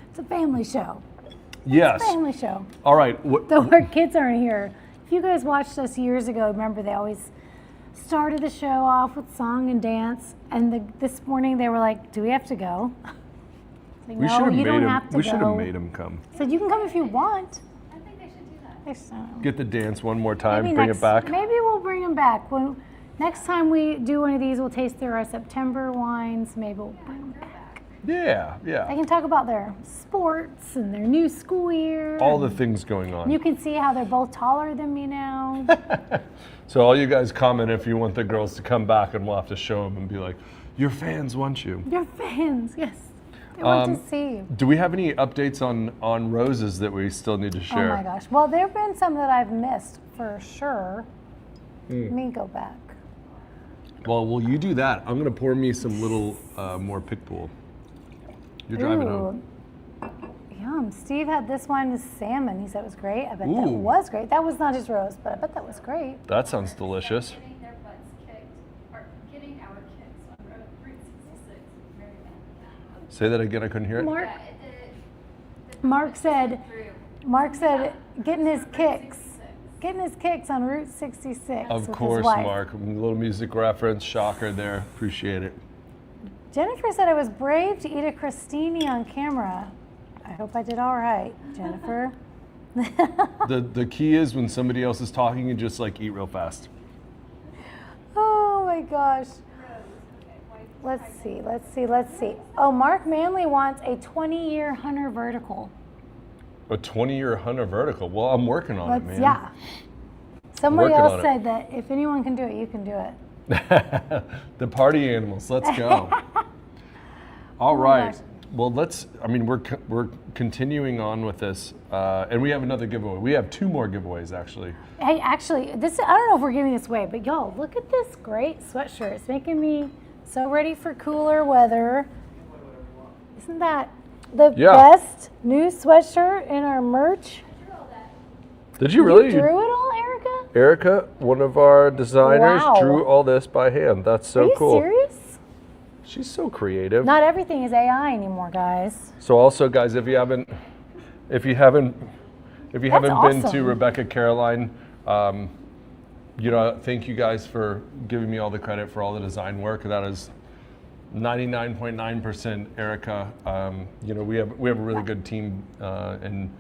It's a family show. Yes. Family show. All right. Though our kids aren't here. If you guys watched us years ago, remember they always started the show off with song and dance. And this morning they were like, "Do we have to go?" Like, We no, should you don't have have to we should go. have made him come. Said you can come if you want. I think they should do that. They said, Get the dance one more time, maybe bring next, it back. Maybe we'll bring them back. Next time we do one of these, we'll taste their September wines. Maybe we'll bring them back. Yeah. They can talk about their sports and their new school year. All the things going on. You can see how they're both taller than me now. So all you guys comment if you want the girls to come back, and we'll have to show them and be like, your fans want you. Your fans, yes. They want to see you. Do we have any updates on roses that we still need to share? Oh my gosh. Well, there have been some that I've missed for sure. Let me go back. Well, will you do that? I'm going to pour me some little more Picpoul. You're driving home. Yum. Steve had this wine with salmon. He said it was great. I bet that Ooh. was great. That was not his rose, but I bet that was great. That sounds delicious. Getting their butts kicked, or getting our kicks on Route 66. Very bad. Say that again. I couldn't hear it. Mark, The Mark said, through. getting his kicks on Route 66 Of with course, his wife. Mark. A little music reference, shocker there. Appreciate it. Jennifer said I was brave to eat a crostini on camera. I hope I did all right, Jennifer. The key is when somebody else is talking, you just eat real fast. Oh my gosh. Let's see. Oh, Mark Manley wants a 20-year Hunter vertical. A 20-year Hunter vertical. Well, I'm working on it, man. Yeah. Somebody Working else on it. said that if anyone can do it, you can do it. The party animals. Let's go. All my right. gosh. Well, we're continuing on with this, and we have another giveaway. We have 2 more giveaways actually. Hey, actually, I don't know if we're giving this away, but y'all, look at this great sweatshirt. It's making me so ready for cooler weather. Isn't that the best new sweatshirt in our merch? Did you really? You drew it all, Erica? Erica, one of our designers, Wow. drew all this by hand. That's so Are you cool. serious? She's so creative. Not everything is AI anymore, guys. So also, guys, if you haven't been awesome. to Rebecca Caroline, thank you guys for giving me all the credit for all the design work. That is 99.9% Erica. We have a really good team, and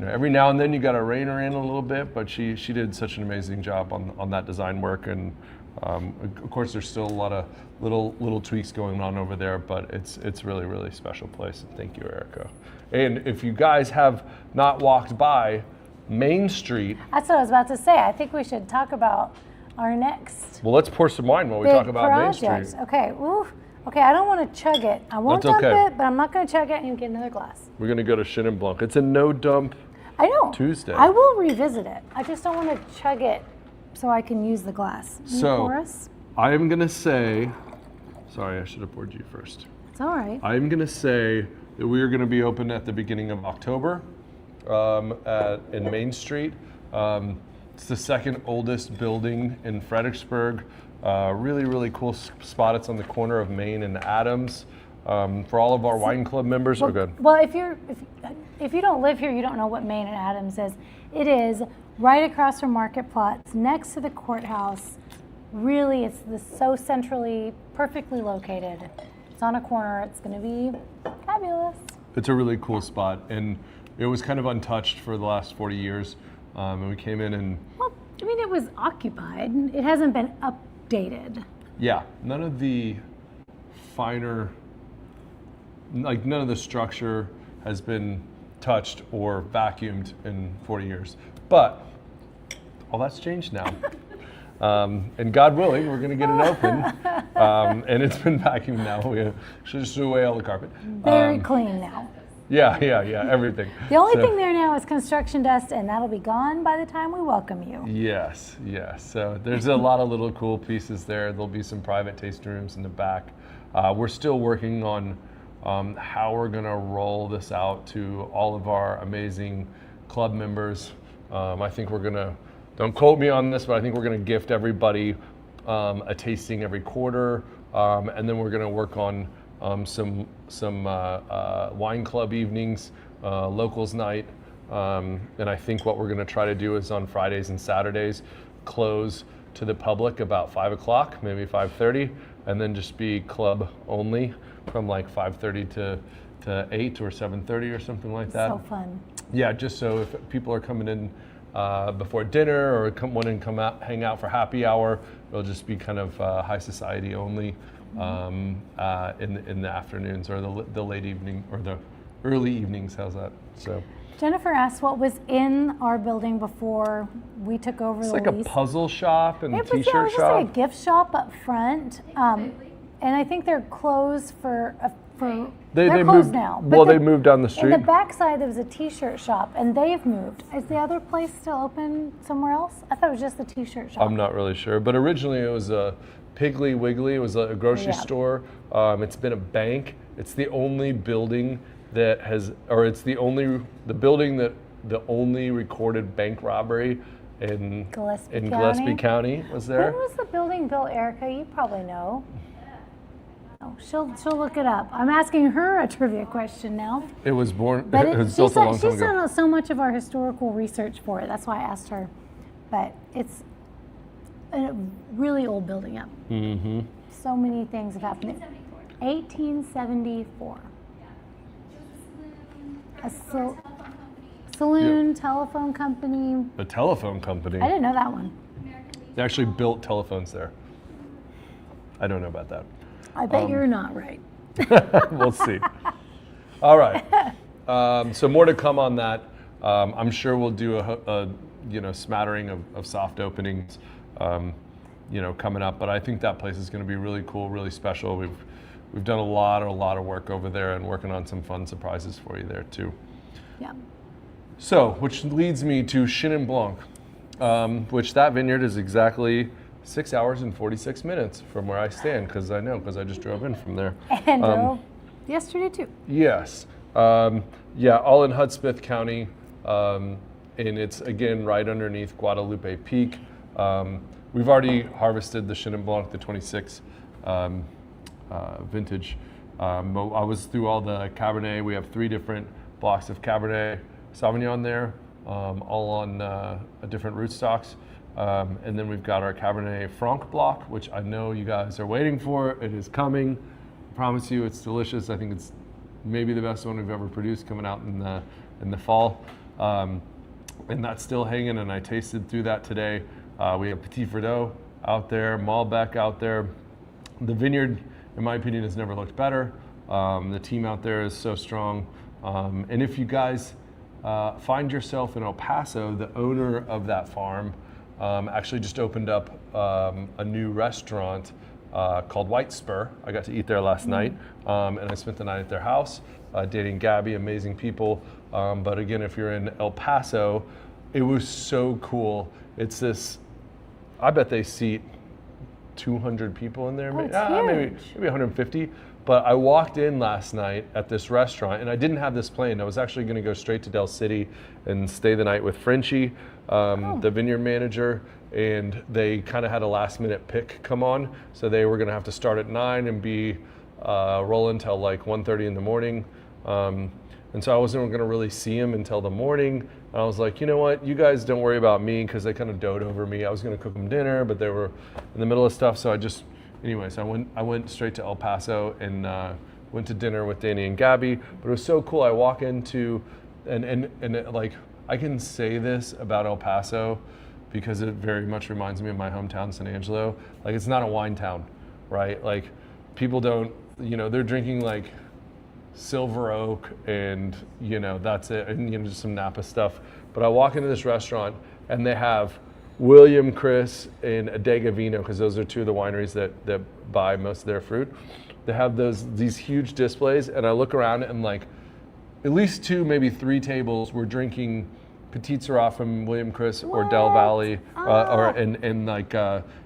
every now and then you got to rein her in a little bit, but she did such an amazing job on that design work. And of course, there's still a lot of little tweaks going on over there, but it's really, really special place. And thank you, Erica. And if you guys have not walked by Main Street, That's what I was about to say. I think we should talk about our next well, let's pour some wine while we big talk about Main project. Street. Okay. Ooh. Okay. I don't want to chug it. I won't That's dump okay. it, but I'm not going to chug it and you get another glass. We're gonna go to Chenin Blanc. It's a no dump. I know. Tuesday. I will revisit it. I just don't want to chug it so I can use the glass. Can you So- pour us? I am gonna say, sorry, I should have poured you first. It's all right. I'm gonna say that we are gonna be open at the beginning of October in Main Street. It's the second oldest building in Fredericksburg. Really, really cool spot. It's on the corner of Main and Adams. For all of our wine club members, oh good. Well, if you don't live here, you don't know what Main and Adams is. It is right across from Market Plots, next to the courthouse. Really, it's so centrally, perfectly located. It's on a corner. It's going to be fabulous. It's a really cool spot, and it was kind of untouched for the last 40 years. And we came in and Well, I mean, it was occupied. It hasn't been updated. yeah, none of the finer, like none of the structure has been touched or vacuumed in 40 years. But all that's changed now. And God willing, we're going to get it open. And it's been vacuumed now. We should just threw away all the carpet. Very clean now. Yeah, everything. The only So- thing there now is construction dust, and that'll be gone by the time we welcome you. Yes. So there's a lot of little cool pieces there. There'll be some private tasting rooms in the back. We're still working on how we're going to roll this out to all of our amazing club members. I think we're going to, don't quote me on this, but I think we're going to gift everybody a tasting every quarter. And then we're going to work on some wine club evenings, locals night. And I think what we're going to try to do is on Fridays and Saturdays, close to the public about 5 o'clock, maybe 5:30, and then just be club only from like 5:30 to 8 or 7:30 or something like that. So fun. Yeah, just so if people are coming in before dinner or come out, hang out for happy hour, it'll just be kind of high society only in the afternoons or the late evening or the early evenings. How's that? So Jennifer asked what was in our building before we took over it's the like lease. a puzzle shop and It was, t-shirt yeah, it was just shop. like a gift shop up front. And I think they're closed for They they're moved closed now. Well, But they moved down the In street. the backside, there was a t-shirt shop, and they've moved. Is the other place still open somewhere else? I thought it was just the t-shirt shop. I'm not really sure, but originally it was a Piggly Wiggly. It was a grocery Yeah. store. It's been a bank. It's the only building that has, or it's the only recorded bank robbery in Gillespie County was there. When was the building built, Erica? You probably know. Oh, she'll look it up. I'm asking her a trivia question now. It was born. But It was built a long time she's ago. done so much of our historical research for it. That's why I asked her. But it's a really old building up. Mm-hmm. So many things have happened. 1874. 1874. Yeah. A saloon, telephone company. The telephone company. I didn't know that one. They actually built telephones there. I don't know about that. I bet you're not right. We'll see. All right. So more to come on that. I'm sure we'll do a smattering of soft openings, coming up. But I think that place is going to be really cool, really special. We've done a lot of work over there and working on some fun surprises for you there too. Yeah. So, which leads me to Chenin Blanc, which that vineyard is exactly 6 hours and 46 minutes from where I stand, because I just drove in from there. And drove yesterday too. Yes. All in Hudspeth County. and it's again right underneath Guadalupe Peak. We've already harvested the Chenin Blanc, the 26 vintage. I was through all the Cabernet. We have 3 different blocks of Cabernet Sauvignon there, all on different rootstocks. And then we've got our Cabernet Franc block, which I know you guys are waiting for. It is coming. I promise you, it's delicious. I think it's maybe the best one we've ever produced, coming out in the fall. And that's still hanging, and I tasted through that today. We have Petit Verdot out there, Malbec out there. The vineyard, in my opinion, has never looked better. The team out there is so strong. And if you guys find yourself in El Paso, the owner of that farm actually just opened up a new restaurant called White Spur. I got to eat there last night, and I spent the night at their house, dating Gabby, amazing people. But again, if you're in El Paso, it was so cool. It's this, I bet they seat 200 people in there, maybe 150. But I walked in last night at this restaurant, and I didn't have this planned. I was actually going to go straight to Del City and stay the night with Frenchie, the vineyard manager, and they kind of had a last-minute pick come on, so they were going to have to start at 9 and be rolling till like 1:30 in the morning. And so I wasn't going to really see him until the morning. And I was like, you know what, you guys don't worry about me, because they kind of dote over me. I was going to cook them dinner, but they were in the middle of stuff, so anyways, I went straight to El Paso and went to dinner with Danny and Gabby. But it was so cool. I walk into, and it, like, I can say this about El Paso because it very much reminds me of my hometown, San Angelo. Like, it's not a wine town, right? Like, people don't, they're drinking like Silver Oak and, that's it, and, just some Napa stuff. But I walk into this restaurant and they have William Chris and Adega Vino, because those are 2 of the wineries that buy most of their fruit. They have these huge displays, and I look around and like at least 2, maybe 3 tables were drinking Petit Syrah from William Chris or Del Valle, and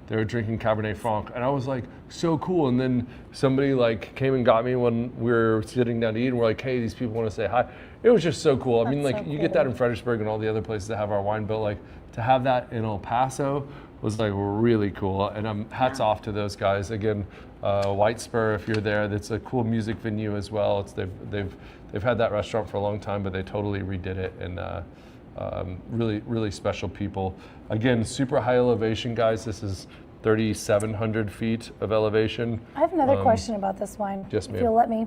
they were drinking Cabernet Franc, and I was like, so cool. And then somebody like came and got me when we were sitting down to eat, and we're like, hey, these people want to say hi. It was just so cool. I mean, like, you get that in Fredericksburg and all the other places that have our wine, but like to have that in El Paso was like really cool. And hats off to those guys. Again, White Spur, if you're there, that's a cool music venue as well. They've had that restaurant for a long time, but they totally redid it, and really, really special people. Again, super high elevation, guys. This is 3,700 feet of elevation. I have another question about this wine, yes, if ma'am. you'll let me.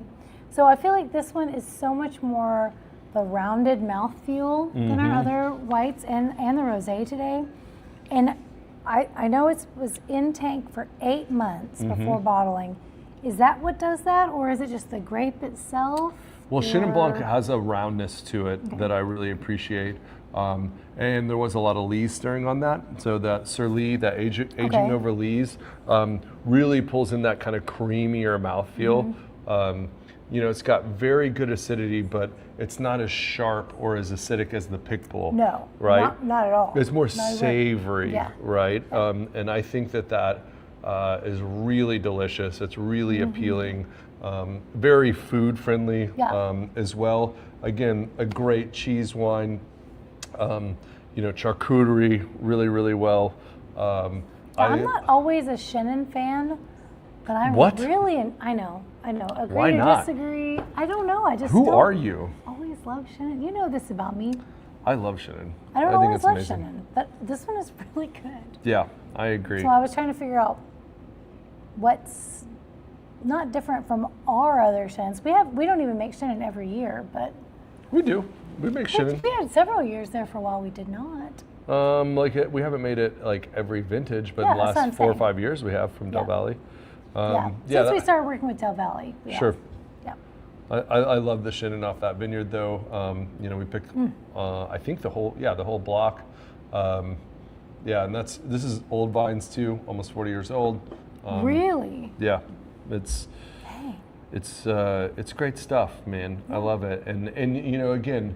So I feel like this one is so much more the rounded mouthfeel than our other whites and the rosé today. And I know it was in tank for 8 months before bottling. Is that what does that, or is it just the grape itself? Well, Chenin Blanc has a roundness to it that I really appreciate. And there was a lot of lees stirring on that. So that Surly, that aging over lees, really pulls in that kind of creamier mouthfeel. It's got very good acidity, but it's not as sharp or as acidic as the Picpoul. No, right? Not at all. It's more savory, right? Yeah. And I think that is really delicious. It's really appealing. Very food friendly as well. Again, a great cheese wine. Charcuterie really, really well. I'm not always a Chenin fan, but I'm really, I know, agree Why to not? disagree. I don't know, I just Who are you? always love Chenin. You know this about me. I love Chenin. I don't think always it's love amazing. Chenin, but this one is really good. Yeah, I agree. So I was trying to figure out what's not different from our other Chenins. We don't even make Chenin every year, but We do. We make Chenin. we had several years there for a while we did not. We haven't made it like every vintage, but Yeah, in the that's what I'm last 4 or saying. 5 years we have from Del Valle. Since we started working with Del Valle. Sure. Yeah. I love the Chenin off that vineyard though. We picked I think the whole block. And this is old vines too, almost 40 years old. Really? Yeah, it's Dang. it's great stuff, man. I love it. And again,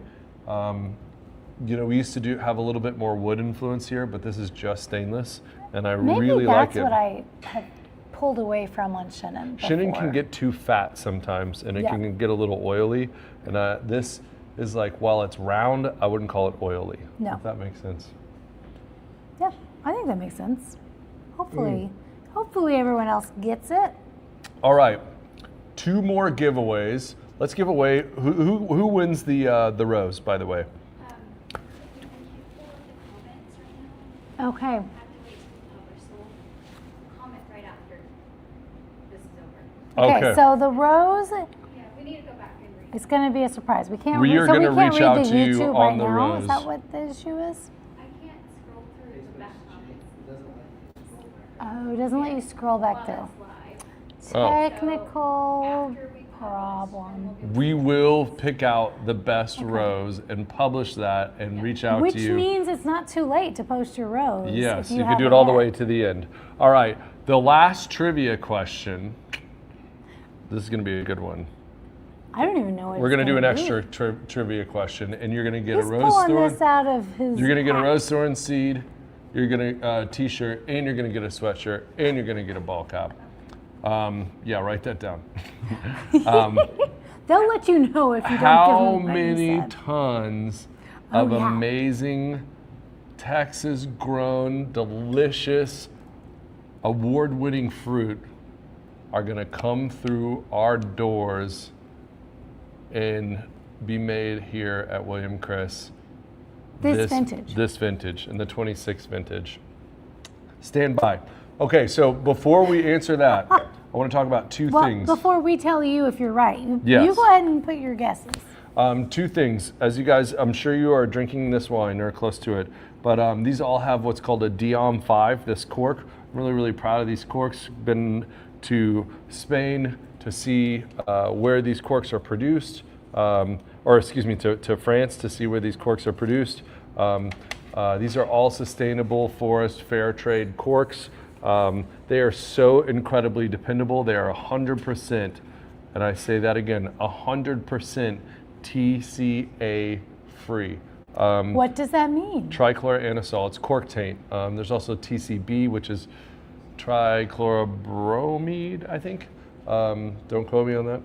we used to have a little bit more wood influence here, but this is just stainless, and I really like it. Maybe that's what I have pulled away from on Chenin before. Chenin can get too fat sometimes, and it can get a little oily. And this is like, while it's round, I wouldn't call it oily. No. If that makes sense. Yeah, I think that makes sense. Hopefully everyone else gets it. All right, 2 more giveaways. Let's give away, who wins the rose, by the way? I can't pull up the comments right now. Okay. I have to wait till we publish, so we'll comment right after this is over. Okay, so the rose, Yeah, we need to go back and read. it's going to be a surprise. We can't. We are so gonna we can't reach read out the to you YouTube on right the now. rose. Is that what the issue is? I can't scroll through the back comments. Oh, it doesn't let you scroll back through. Live. Oh. Technical After we publish, problem. then we'll We will pick out the best rose and publish that and reach out Which to you. means it's not too late to post your rose. Yes, if you can haven't do it all the yet. way to the end. All right, the last trivia question. This is going to be a good one. I don't even know what We're it's going to do an be. extra trivia question, and you're going to get He's a rose pulling thorn. this out of his. You're going to get a hat. rose thorn seed. You're going to t-shirt, and you're going to get a sweatshirt, and you're going to get a ball cap. Yeah, write that down. They'll let you know if you don't How give them what you many said. tons Oh, of yeah. amazing Texas-grown, delicious, award-winning fruit are going to come through our doors and be made here at William Chris This vintage. This vintage, in the 26 vintage. Stand by. Okay, so before we answer that, I want to talk about 2 Well, things. before we tell you if you're right, you Yes. go ahead and put your guesses. 2 things. As you guys, I'm sure you are drinking this wine or close to it, but these all have what's called a Diam 5, this cork. I'm really, really proud of these corks. Been to Spain to see where these corks are produced, or excuse me, to France to see where these corks are produced. These are all sustainable forest fair trade corks. They are so incredibly dependable. They are 100%, and I say that again, 100% TCA free. What does that mean? Trichloroanisole, it's cork taint. There's also TCB, which is trichlorobromide, I think. Don't quote me on that.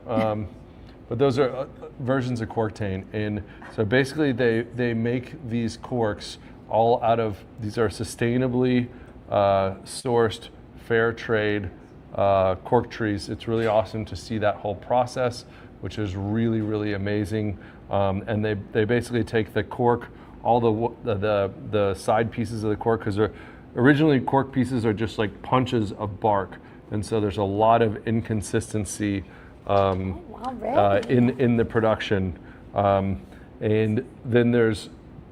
But those are versions of cork taint. And so basically they make these corks all out of, these are sustainably sourced, fair trade cork trees. It's really awesome to see that whole process, which is really, really amazing. And they basically take the cork, all the side pieces of the cork, because originally cork pieces are just like punches of bark. And so there's a lot of inconsistency in the production. And then there's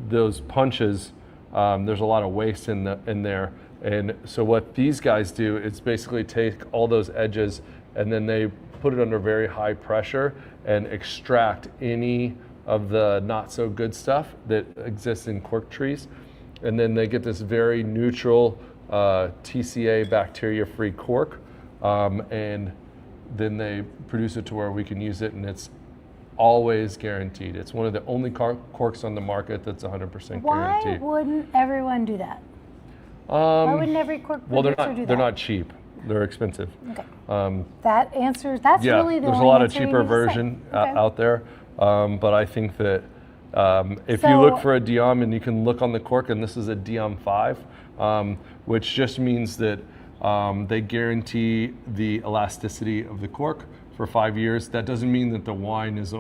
those punches, there's a lot of waste in there. And so what these guys do is basically take all those edges and then they put it under very high pressure and extract any of the not so good stuff that exists in cork trees. And then they get this very neutral TCA bacteria-free cork. And then they produce it to where we can use it, and it's always guaranteed. It's one of the only corks on the market that's 100% Why guaranteed. wouldn't everyone do that? Why wouldn't every cork Well, producer do that? they're not cheap. They're expensive. Okay. That answers. That's Yeah, really the there's a only lot of answer you cheaper need to say. version Okay. out there, but I think that if you So- look for a Diam, and you can look on the cork, and this is a Diam 5, which just means that they guarantee the elasticity of the cork for 5 years. That doesn't mean that the wine is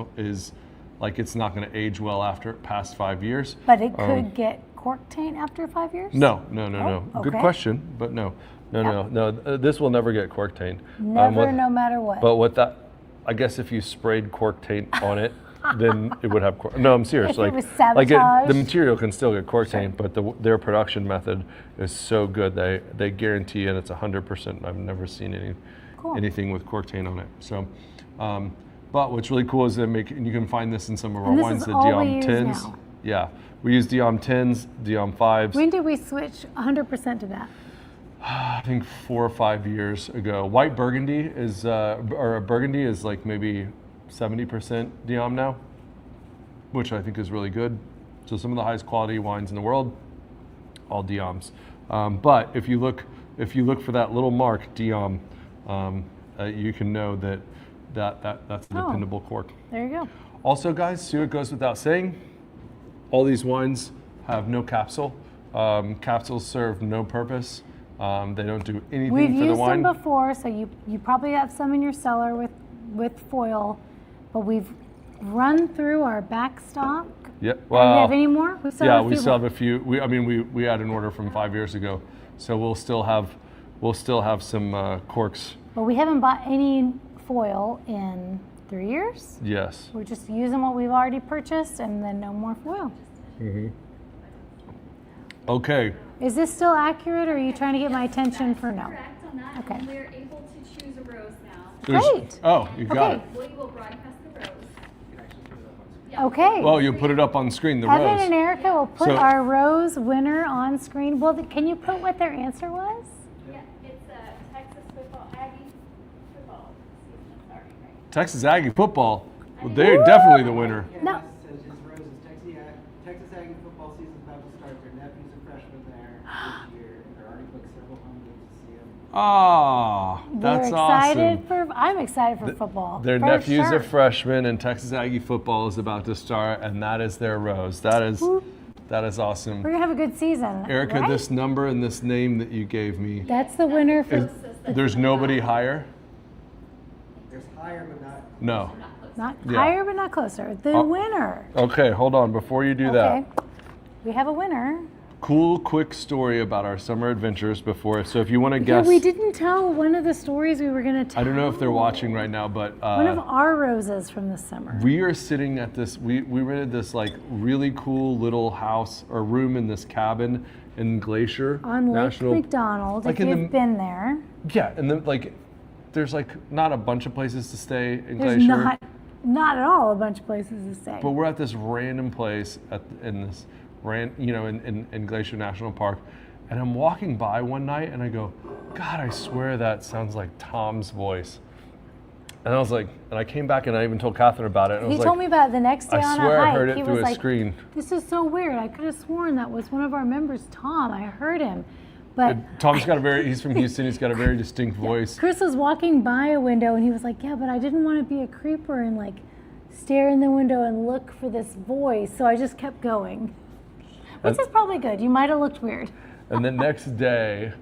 like it's not going to age well after past 5 years. But it could get cork taint after 5 years? No. Oh, Good okay. question, but no. This will never get cork taint. Never, no matter what. But what that, I guess if you sprayed cork taint on it, then it would have cork. No, I'm serious. If it was the sabotaged. material can still get cork taint, but their production method is so good. They guarantee, and it's 100%. I've never seen anything with cork taint on it. So, but what's really cool is they make, and you can find this in some of our And this wines, is the all we Diam use 10s. now. Yeah, we use Diam 10s, Diam 5s. When did we switch 100% to that? I think 4 or 5 years ago. White Burgundy is, or Burgundy is like maybe 70% Diam now, which I think is really good. So some of the highest quality wines in the world, all Diams. But if you look for that little mark Diam, you can know that's a dependable cork. There you go. Also, guys, see what goes without saying. All these wines have no capsule. Capsules serve no purpose. They don't do anything We've for the used wine. them before, so you probably have some in your cellar with foil, but we've run through our back stock. Yeah. Do we have any more? We still Yeah, have a we few still more. have a few. We had an order from 5 years ago, so we'll still have some corks. But we haven't bought any foil in 3 years. Yes. We're just using what we've already purchased, and then no more foil. Okay. Is this still accurate, or are you trying to get my attention for no? Correct on that. Okay. And we're able to choose a rose now. Great. Oh, you got Okay. it. We will broadcast the rose. Okay. Well, you'll put it up on screen, the Evan rose. and Erica will put So- our rose winner on screen. Well, can you put what their answer was? Yeah, it's a Texas football, Aggie football season starting, right? Texas Aggie football. Well, they're definitely the winner. No. Says just roses. Texas Aggie football season's about to start. Their nephews are freshmen there this year. They're already booked several home games to see them. Ah, that's We're excited awesome. I'm excited for football. Their for nephews sure. are freshmen, and Texas Aggie football is about to start, and that is their rose. That is awesome. We're gonna have a good season. Erica, right? this number and this name that you gave me, That's the winner for there's nobody higher? There's higher, but not. No. not Yeah. higher but not closer. The Oh. winner. Okay, hold on. Before you do Okay. that, We have a winner. cool, quick story about our summer adventures before. So if you want to Yeah, guess, we didn't tell one of the stories we were gonna tell. I don't know if they're watching right now, but One of our roses from the summer. we are sitting at this, we rented this like really cool little house or room in this cabin in Glacier On Lake McDonald, like if in the- you've been there. Yeah, and then like, there's like not a bunch of places to stay in There's Glacier. not at all a bunch of places to stay. But we're at this random place in this in Glacier National Park, and I'm walking by one night and I go, God, I swear that sounds like Tom's voice. And I was like, and I came back and I even told Catherine about it. And I He was told like, me about it the next day I on swear a I hike. heard it He through was a like, screen. "This is so weird. I could have sworn that was one of our members, Tom. I heard him." But Tom's he's from Houston. He's got a very distinct voice. Chris was walking by a window and he was like, "Yeah, but I didn't want to be a creeper and like stare in the window and look for this voice, so I just kept going." Which is probably good. You might have looked weird. And the next day,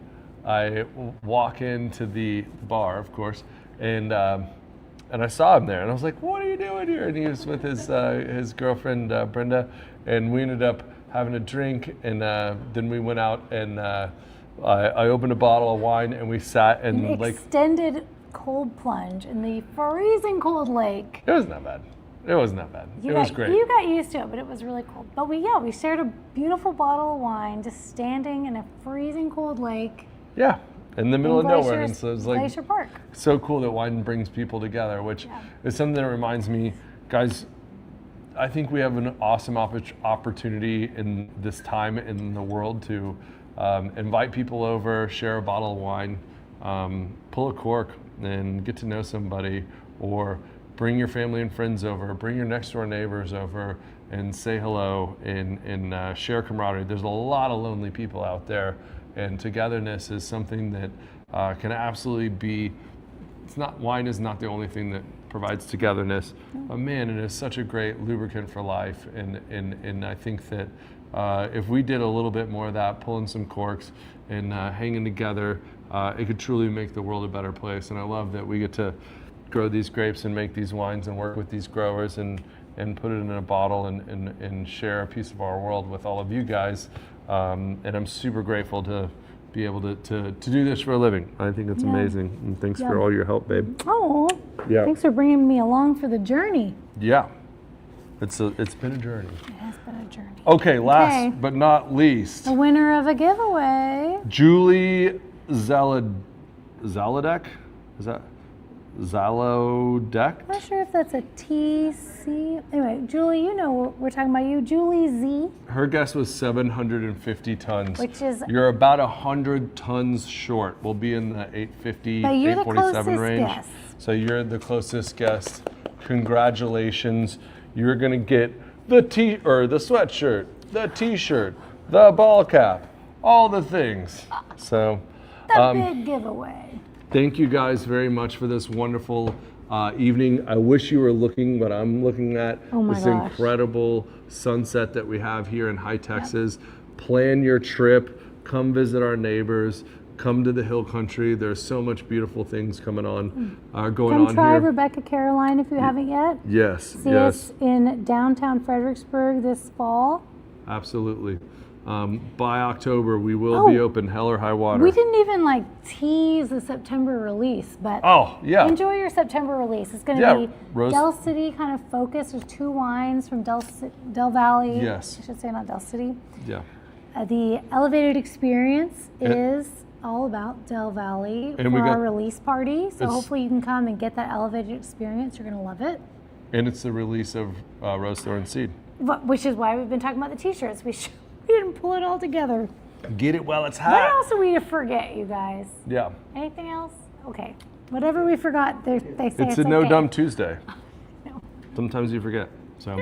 I walk into the bar, of course, and I saw him there, and I was like, "What are you doing here?" And he was with his girlfriend Brenda, and we ended up having a drink, and then we went out and I opened a bottle of wine, and we sat An and like extended cold plunge in the freezing cold lake. it wasn't that bad. It wasn't that bad. It was great. You got used to it, but it was really cold. But we shared a beautiful bottle of wine, just standing in a freezing cold lake Yeah, in the middle of nowhere, Glacier- and so it's like Glacier Park. so cool that wine brings people together, which is something that reminds me, guys, I think we have an awesome opportunity in this time in the world to invite people over, share a bottle of wine, pull a cork and get to know somebody, or bring your family and friends over, bring your next door neighbors over and say hello and share camaraderie. There's a lot of lonely people out there, and togetherness is something that can absolutely be, wine is not the only thing that provides togetherness, but man, it is such a great lubricant for life. And I think that if we did a little bit more of that, pulling some corks and hanging together, it could truly make the world a better place. And I love that we get to grow these grapes and make these wines and work with these growers and put it in a bottle and share a piece of our world with all of you guys. And I'm super grateful to be able to do this for a living. I think it's amazing. And thanks for all your help, babe. Oh, Yeah. thanks for bringing me along for the journey. Yeah. It's been a journey. It has been a journey. Okay, last Okay. but not least, The winner of a giveaway. Julie Zaladek? Is that Zalodek? I'm not sure if that's a TC. Anyway, Julie, you know we're talking about you. Julie Z. Her guess was 750 tons. Which is- You're about 100 tons short. We'll be in the 850, But you're the 847 closest range. guess. So you're the closest guest. Congratulations. You're gonna get the sweatshirt, the t-shirt, the ball cap, all the things. So The big giveaway. thank you guys very much for this wonderful evening. I wish you were looking, but I'm looking at Oh my this gosh. incredible sunset that we have here in High Texas. Plan your trip. Come visit our neighbors. Come to the Hill Country. There's so much beautiful things coming on, going Come on try here. Rebecca Caroline if you haven't yet. Yes, See yes, us in downtown Fredericksburg this fall. absolutely. By October, we will be open, hell or high water. We didn't even like tease the September release, but Oh, yeah. enjoy your September release. It's going to Yeah, be Rose- Del City kind of focused. There's 2 wines from Del Valley. Yes. I should say not Del City. Yeah. The Elevated Experience And- is all about Del Valley And for we got- our release party. So It's- hopefully you can come and get that Elevated Experience. You're going to love it. And it's the release of Rose Thorn Seed. Which is why we've been talking about the t-shirts. We didn't pull it all together. Get it while it's What hot. else are we to forget, you guys? Yeah. Anything else? Okay. Whatever we forgot, they say It's it's a no okay. dumb Tuesday. No. Sometimes you forget. So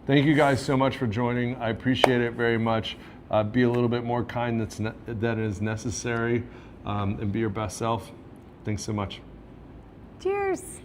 thank you guys so much for joining. I appreciate it very much. Be a little bit more kind that is necessary, and be your best self. Thanks so much. Cheers.